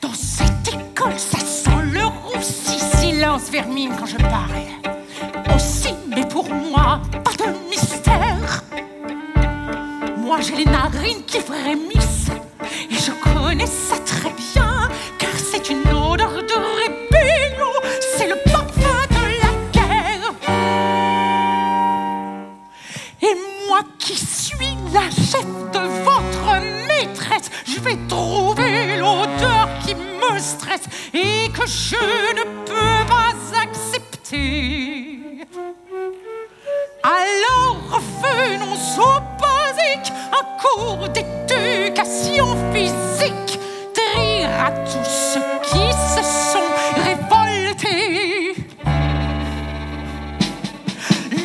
Dans cette école, ça sent le roussi. Silence, vermine, quand je parle. Aussi, mais pour moi, pas de mystère. Moi, j'ai les narines qui frémissent. Et je connais ça très bien, car c'est une odeur de rébellion. C'est le parfum de la guerre. Et moi qui suis la chef de votre maîtresse, je vais trouver l'odeur qui me stresse et que je ne peux pas accepter. Alors revenons au basique, un cours d'éducation physique, dire à tous ceux qui se sont révoltés.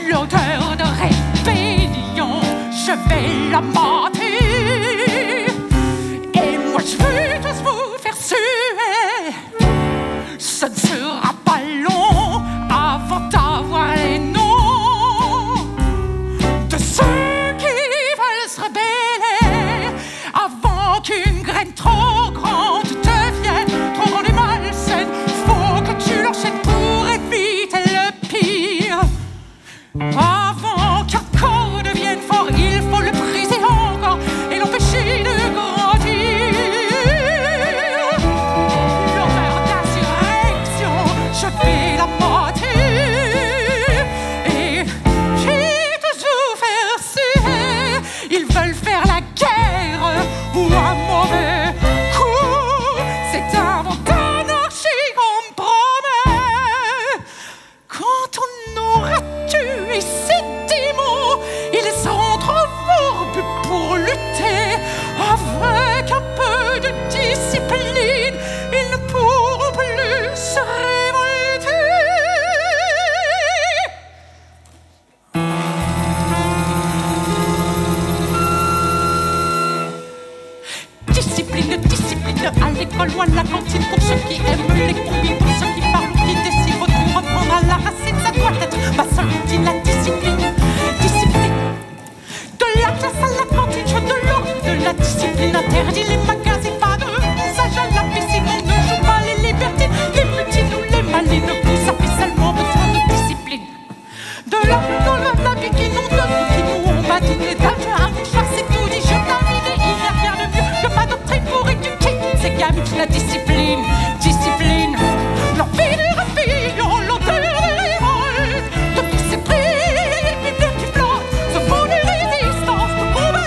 L'odeur de rébellion, je vais la mater. Et moi je veux tous vous faire suer. Ce ne sera pas long avant d'avoir les noms de ceux qui veulent se rebeller, avant qu'une graine trop grande devienne trop grande et malsaine. Faut que tu l'enchaînes pour éviter le pire. Avant qu'un corps devienne fort, il faut le briser encore et l'empêcher de grandir. L'odeur d'insurrection, je vais la mater. Et j'ai toujours faire suer. Ils veulent faire la guerre ou un mauvais coup. C'est un vent d'anarchie qu'on me promet. Quand on aura tué ces démons, ils seront trop fourbus pour lutter. Avec un peu de discipline, ils ne pourront plus se révolter. Discipline, discipline, à l'école, loin de la cantine, pour ceux qui aiment les combis, pour ceux qui parlent ou qui décident, tout reprendre à la racine, ça doit être ma seule routine, la discipline. Discipline. De la classe à la cantine, je de l'eau, de la discipline, interdit les magazines, pas de usage à la piscine, on ne joue pas les libertines, les mutines ou les malines, vous avez seulement besoin de discipline. De la bikini, on de nous, on badine les dames, un mouchoir, c'est tout dit, je termine, il n'y a rien de mieux que ma doctrine pour éduquer ces gamins. La discipline, discipline, l'envie de rébellion, l'odeur de révolte, de tous ces prix qui flottent, ce fond de résistance, de combat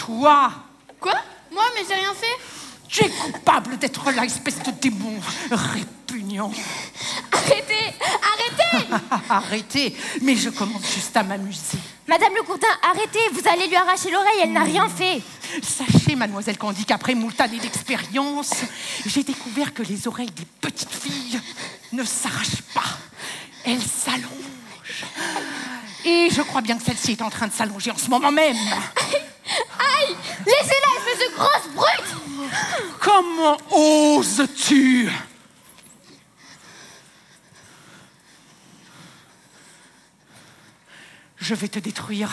Toi, Quoi? Moi, mais j'ai rien fait. tu es coupable d'être là, espèce de démon répugnant. Arrêtez! Arrêtez! Arrêtez, mais je commence juste à m'amuser. Madame Le Courtin, arrêtez, vous allez lui arracher l'oreille, elle n'a rien fait. Sachez, mademoiselle Candy, qu'après moult années d'expérience, j'ai découvert que les oreilles des petites filles ne s'arrachent pas. Elles s'allongent. Et je crois bien que celle-ci est en train de s'allonger en ce moment même. Aïe! Laissez-la, espèce de grosse brute! Comment oses-tu? Je vais te détruire.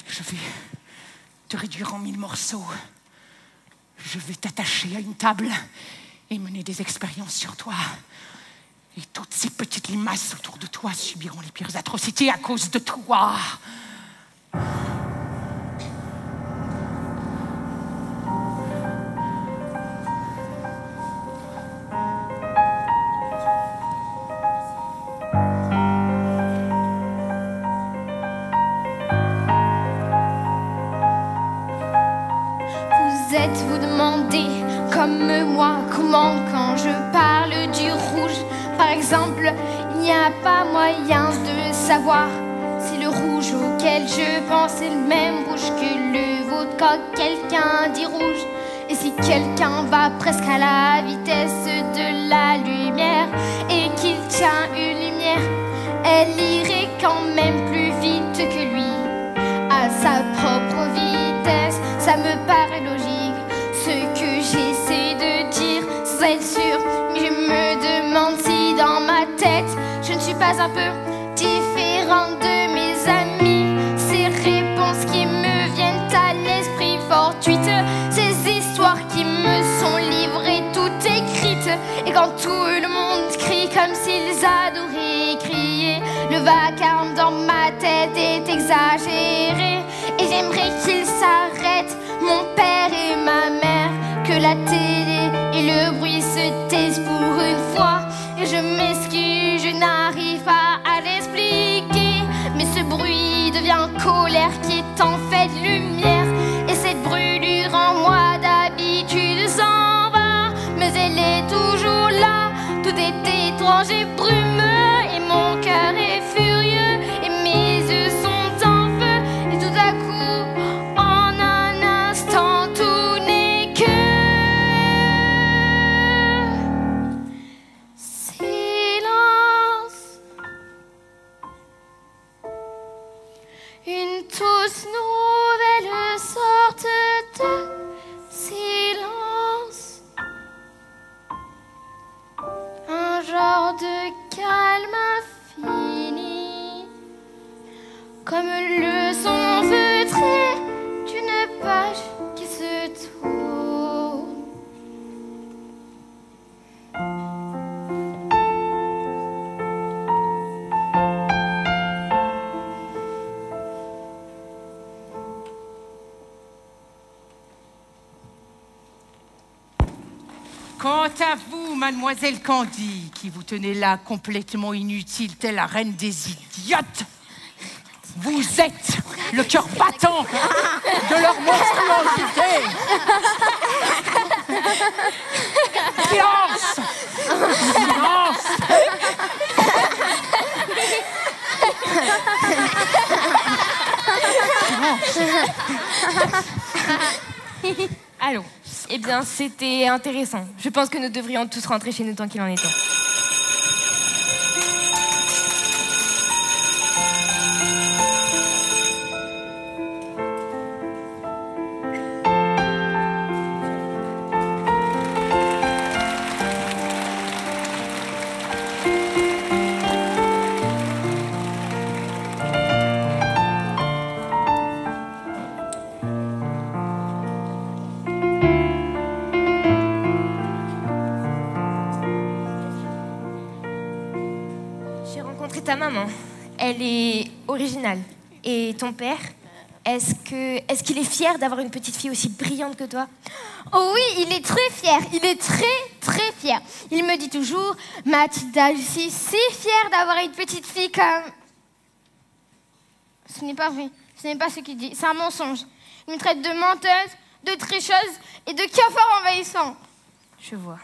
Je vais te réduire en 1000 morceaux. Je vais t'attacher à une table et mener des expériences sur toi. Et toutes ces petites limaces autour de toi subiront les pires atrocités à cause de toi. Vous demandez, comme moi, comment quand je parle du rouge, par exemple, il n'y a pas moyen de savoir si le rouge auquel je pense est le même rouge que le vôtre quand quelqu'un dit rouge. Et si quelqu'un va presque à la vitesse de la lumière et qu'il tient une lumière, elle irait quand même plus vite que lui, à sa propre vitesse. Ça me paraît logique. Ce que j'essaie de dire sans être sûre, mais je me demande si dans ma tête je ne suis pas un peu différente de mes amis. Ces réponses qui me viennent à l'esprit fortuites, ces histoires qui me sont livrées toutes écrites. Et quand tout le monde crie comme s'ils adoraient crier, le vacarme dans ma tête est exagéré. Et j'aimerais qu'il s'arrête, mon père et ma mère, que la télé et le bruit se taisent pour une fois. Et je m'excuse, je n'arrive pas à l'expliquer, mais ce bruit devient colère qui est en fait lumière. Et cette brûlure en moi d'habitude s'en va, mais elle est toujours là. Tout est étrange et brumeux, et mon cœur est furieux, et mes yeux sont en feu. Et tout à coup, en un instant, tout n'est que silence. Une toute nouvelle sorte de silence. Un genre de calme infini, comme le son feutré d'une page qui se tourne. Quant à vous, mademoiselle Candy, qui vous tenez là complètement inutile, telle la reine des idiotes, vous êtes le cœur battant de leur monstruosité. Silence! Silence! Allons. Eh bien, c'était intéressant. Je pense que nous devrions tous rentrer chez nous tant qu'il en est temps. Ta maman, elle est originale. Et ton père, est-ce qu'il est fier d'avoir une petite fille aussi brillante que toi? Oh oui, il est très fier. Il est très, très fier. Il me dit toujours, Mathilda, je suis si fière d'avoir une petite fille comme... Ce n'est pas vrai. Ce n'est pas ce qu'il dit. C'est un mensonge. Il me traite de menteuse, de tricheuse et de cafard envahissant. Je vois.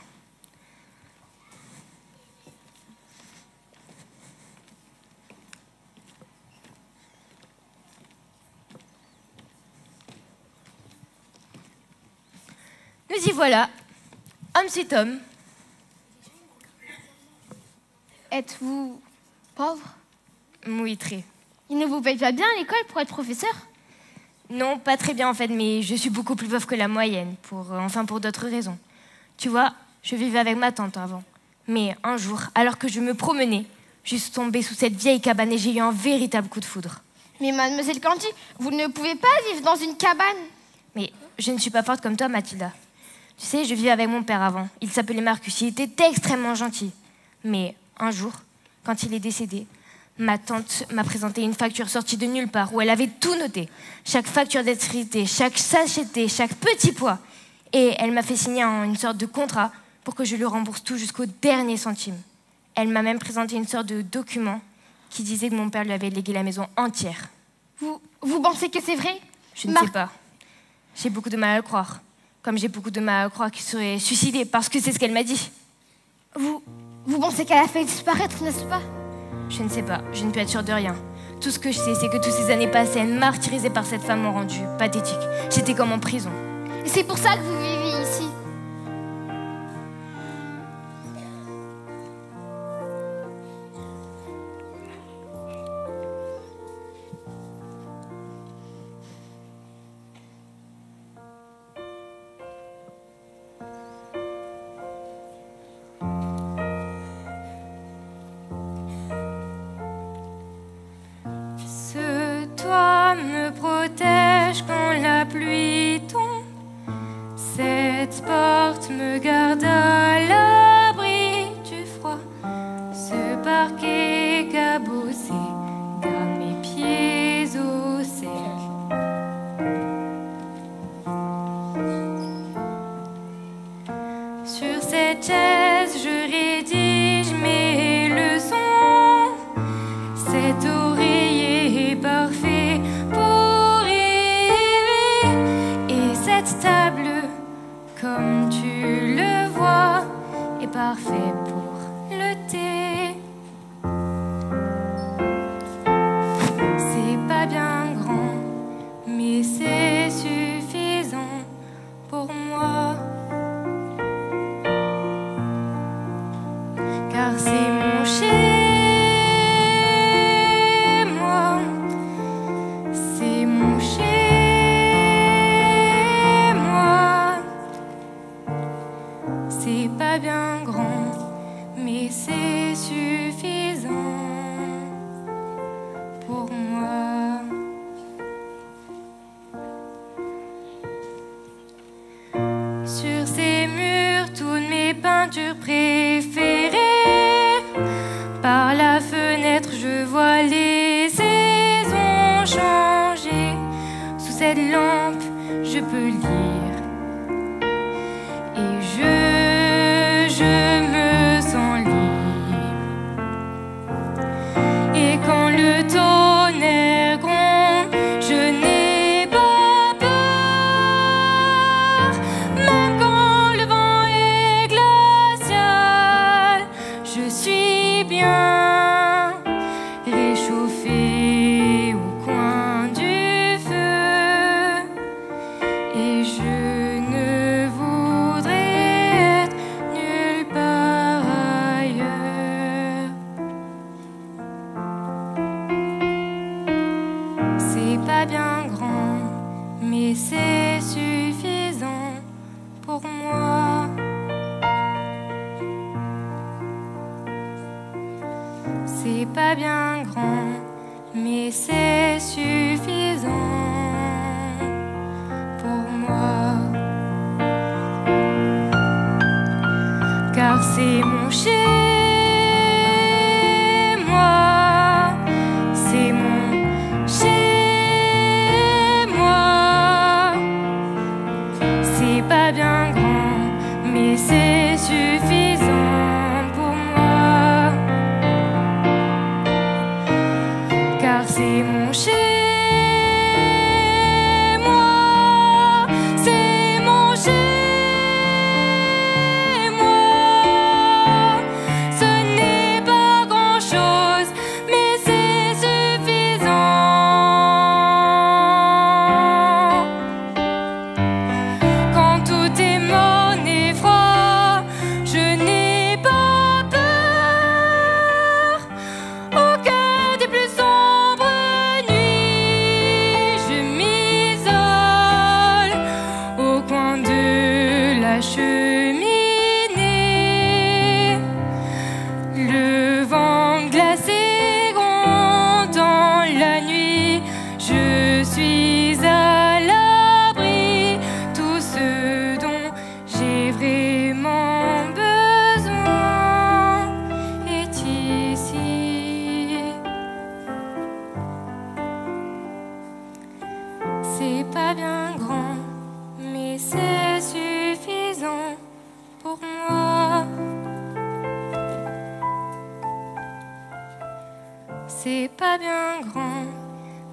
Nous y voilà. Homme c'est homme. Êtes-vous pauvre? Oui, très. Il ne vous paye pas bien à l'école pour être professeur? Non, pas très bien en fait, mais je suis beaucoup plus pauvre que la moyenne, pour d'autres raisons. Tu vois, je vivais avec ma tante avant. Mais un jour, alors que je me promenais, je suis tombée sous cette vieille cabane et j'ai eu un véritable coup de foudre. Mais mademoiselle Candy, vous ne pouvez pas vivre dans une cabane. Mais je ne suis pas forte comme toi, Mathilda. Tu sais, je vivais avec mon père avant. Il s'appelait Marcus, il était extrêmement gentil. Mais un jour, quand il est décédé, ma tante m'a présenté une facture sortie de nulle part où elle avait tout noté. Chaque facture d'électricité, chaque sachet, chaque petit poids. Et elle m'a fait signer une sorte de contrat pour que je lui rembourse tout jusqu'au dernier centime. Elle m'a même présenté une sorte de document qui disait que mon père lui avait légué la maison entière. Vous pensez que c'est vrai? Je ne sais pas. J'ai beaucoup de mal à le croire. Comme j'ai beaucoup de mal à croire qu'il serait suicidé, parce que c'est ce qu'elle m'a dit. Vous pensez qu'elle a fait disparaître, n'est-ce pas? Je ne sais pas, je ne peux être sûre de rien. Tout ce que je sais, c'est que toutes ces années passées, martyrisées par cette femme m'ont rendu pathétique. J'étais comme en prison. Et c'est pour ça que vous vivez ici. Ce toit me protège quand la pluie tombe. Cette porte me garde à l'abri du froid. Ce parquet cabossé garde mes pieds au sec. Sur cette chaise, je rédige mes leçons. Cet oreiller est parfait pour rêver. Et cette table, comme tu le vois, est parfait pour le thé. C'est pas bien grand, mais c'est suffisant pour moi. Car c'est mon chez-moi, c'est mon chez-moi. C'est pas bien grand, mais c'est suffisant pour moi. Sur ces murs, toutes mes peintures préférées. Par la fenêtre, je vois les saisons changer. Sous cette lampe, je peux lire. Et je me sens libre. Et quand le tonnerre gronde, je n'ai pas peur. Même quand le vent est glacial, je suis bien réchauffée au coin du feu. Et je ne voudrais être nulle part ailleurs. C'est pas bien grand, mais c'est suffisant pour moi. C'est pas bien grand, mais c'est suffisant pour moi. Car c'est mon chez-moi, c'est mon chez-moi. C'est pas bien grand, mais c'est suffisant pour moi. Car c'est mon chez-moi. C'est pas bien grand, mais c'est suffisant pour moi. C'est pas bien grand,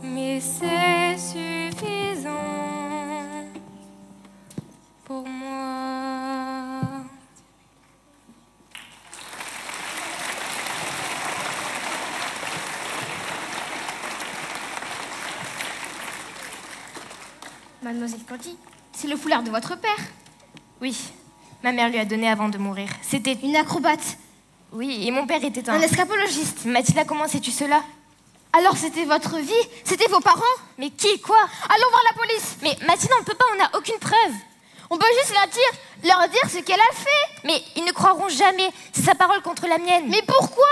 mais c'est suffisant pour moi. Mademoiselle Candy, c'est le foulard de votre père. Oui, ma mère lui a donné avant de mourir. C'était une acrobate. Oui, et mon père était un escapologiste. Mathilda, comment sais-tu cela? Alors c'était votre vie? C'était vos parents? Mais qui? Quoi? Allons voir la police. Mais Mathilda, on ne peut pas, on n'a aucune preuve. On peut juste leur dire ce qu'elle a fait. Mais ils ne croiront jamais. C'est sa parole contre la mienne. Mais pourquoi?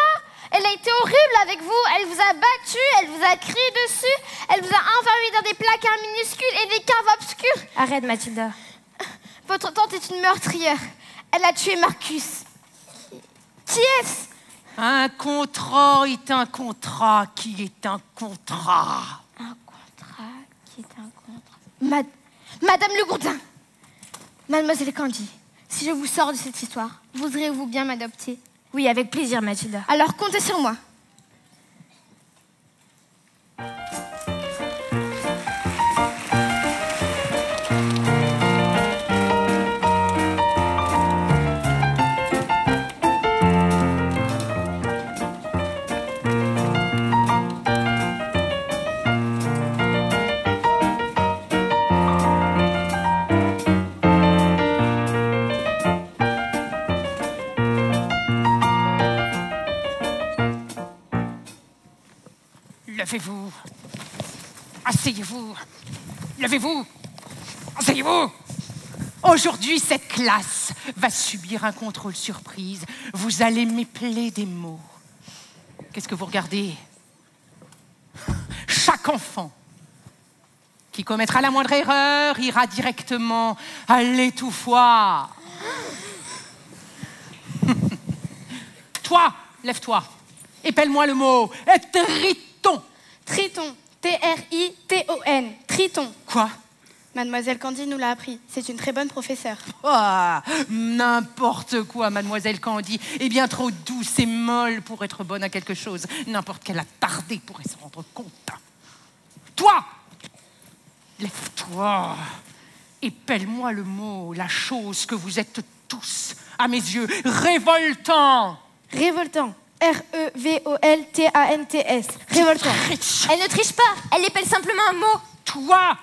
Elle a été horrible avec vous. Elle vous a battu, elle vous a crié dessus, elle vous a enfermé dans des placards minuscules et des caves obscures. Arrête, Mathilda. Votre tante est une meurtrière. Elle a tué Marcus. Qui est-ce? Un contrat est un contrat qui est un contrat. Un contrat qui est un contrat. Madame Le Gourdin, Mademoiselle Candy, si je vous sors de cette histoire, voudrez-vous bien m'adopter? Oui, avec plaisir, Mathilda. Alors comptez sur moi. Levez-vous. Asseyez-vous. Levez-vous. Asseyez-vous. Aujourd'hui, cette classe va subir un contrôle surprise. Vous allez m'épeler des mots. Qu'est-ce que vous regardez? Chaque enfant qui commettra la moindre erreur ira directement à l'étouffoir. Toi, lève-toi. Épelle-moi le mot. Triton. Triton. T-R-I-T-O-N. Triton. Quoi? Mademoiselle Candy nous l'a appris. C'est une très bonne professeure. Ah, n'importe quoi, Mademoiselle Candy. Est bien trop douce et molle pour être bonne à quelque chose. N'importe quelle attardée pourrait s'en rendre compte. Toi, lève-toi. Épelle-moi le mot, la chose que vous êtes tous, à mes yeux, révoltants. Révoltant. R-E-V-O-L-T-A-N-T-S. Révoltant. Elle ne triche pas, elle épelle simplement un mot. Toi,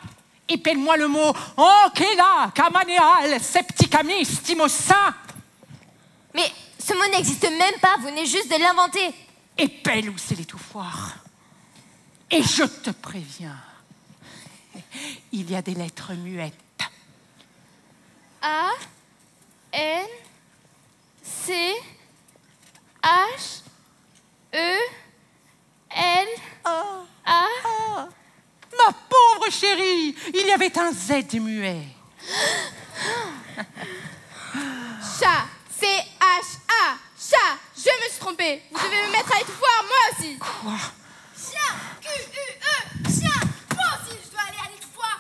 épelle-moi le mot Ankela, Kamaneal, Septicamis, Timosa. Mais ce mot n'existe même pas, vous venez juste de l'inventer. Épelle ou c'est l'étouffoir. Et je te préviens, il y a des lettres muettes. A, N, C, H, E, L, A. Ma pauvre chérie, il y avait un Z muet. Chat, C-H-A, chat, je me suis trompée. Vous devez me mettre à l'étouffoir, moi aussi. Quoi? Chien, Q-U-E, chien, moi aussi je dois aller à l'étouffoir.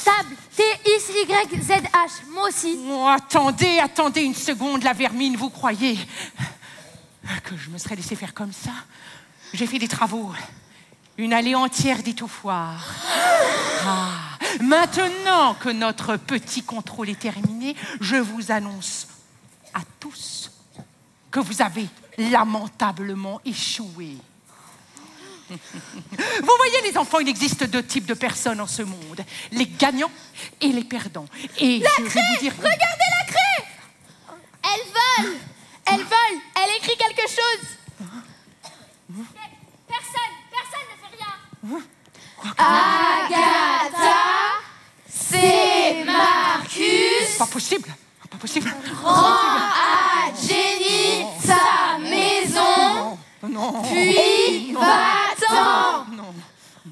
Table, T-I-C-Y-Z-H, moi aussi. Oh, attendez une seconde, la vermine, vous croyez que je me serais laissé faire comme ça? J'ai fait des travaux. Une allée entière d'étouffoirs. Ah, maintenant que notre petit contrôle est terminé, je vous annonce à tous que vous avez lamentablement échoué. Vous voyez, les enfants, il existe deux types de personnes en ce monde. Les gagnants et les perdants. Et la je vais craie! vous dire... Regardez la craie! Elle vole! Elle vole! Elle écrit quelque chose! Personne ne fait rien. Agatha, c'est Marcus. Pas possible. Pas possible. Rends à Jenny sa maison. Non. Puis va-t'en.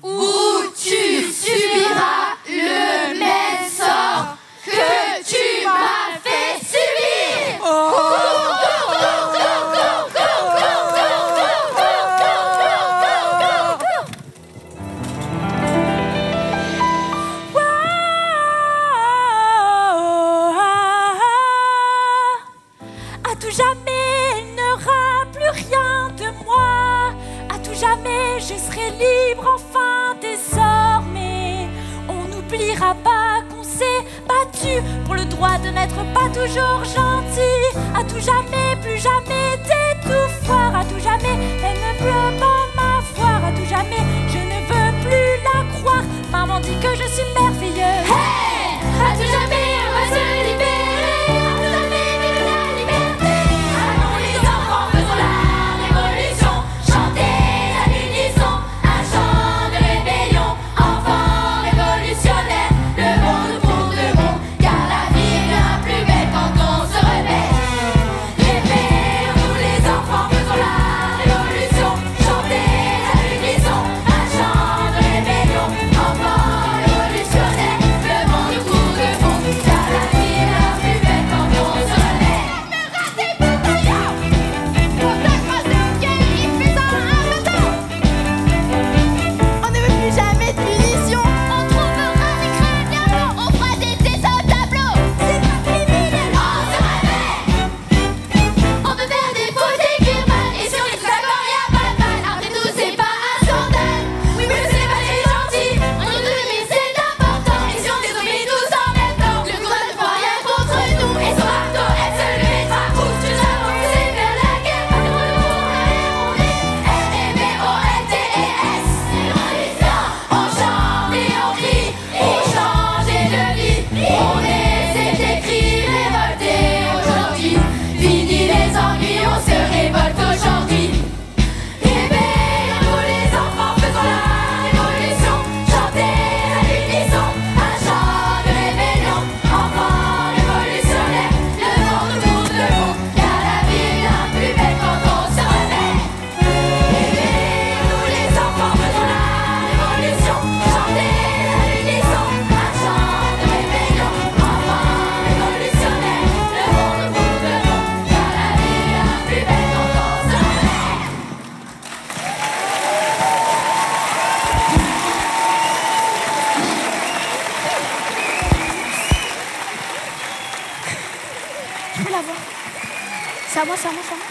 Où tu subiras le même sort que tu m'as fait subir. battu pour le droit de n'être pas toujours gentil. À tout jamais, plus jamais t'étouffoir. À tout jamais, elle ne veut pas m'avoir. À tout jamais, je ne veux plus la croire. Maman dit que je suis merveilleuse. Hey! À tout jamais, on va se libérer. À tout jamais, vive la liberté. Allons les enfants, faisons la révolution. Chantez à l'unisson un chant de rébellion. Enfants révolutionnaires, levons-nous pour de bon. Car la vie devient plus belle quand on se réveille. Réveillons-nous les enfants, faisons la révolution. Chantez à l'unisson un chant de rébellion. Enfants révolutionnaires, levons-nous pour de bon. Car la vie devient plus belle quand on se réveille. Me ratez pour rien. Pour ta croisée au quai, il fait un bateau. On ne veut plus jamais de punition. On trouvera des crânes nerveux. On fera des dessins au tableau. C'est pas criminel. On se réveille. On peut faire des fautes, écrire mal. Et si on est tous d'accord, y'a pas de mal. Après tout, c'est pas un scandale. Oui, mais c'est pas très gentil. On nous donne, mais c'est important. Et si on désobéit tous en même temps, le courage ne fera rien contre nous. Et son marteau, elle se le mettra. Tous nous avons poussé vers la guerre. Pas de retour en arrière, on est REVOLTES. On chante et on crie pour changer de vie. On essaie d'écrire, révolter aujourd'hui. Fini les ennuis, on se révolte aujourd'hui. Réveillons-nous les enfants, faisons la révolution. Chantez à l'unisson un chant de rébellion. Enfants révolutionnaires, levons-nous pour de bon. Car la vie devient plus belle quand on se réveille. Réveillons-nous les enfants, faisons la révolution. Chantez à l'unisson un chant de rébellion. Enfants révolutionnaires, levons-nous pour de bon. Car la vie devient plus belle quand on se réveille. Je peux la voir. C'est à moi, c'est à moi, c'est à moi.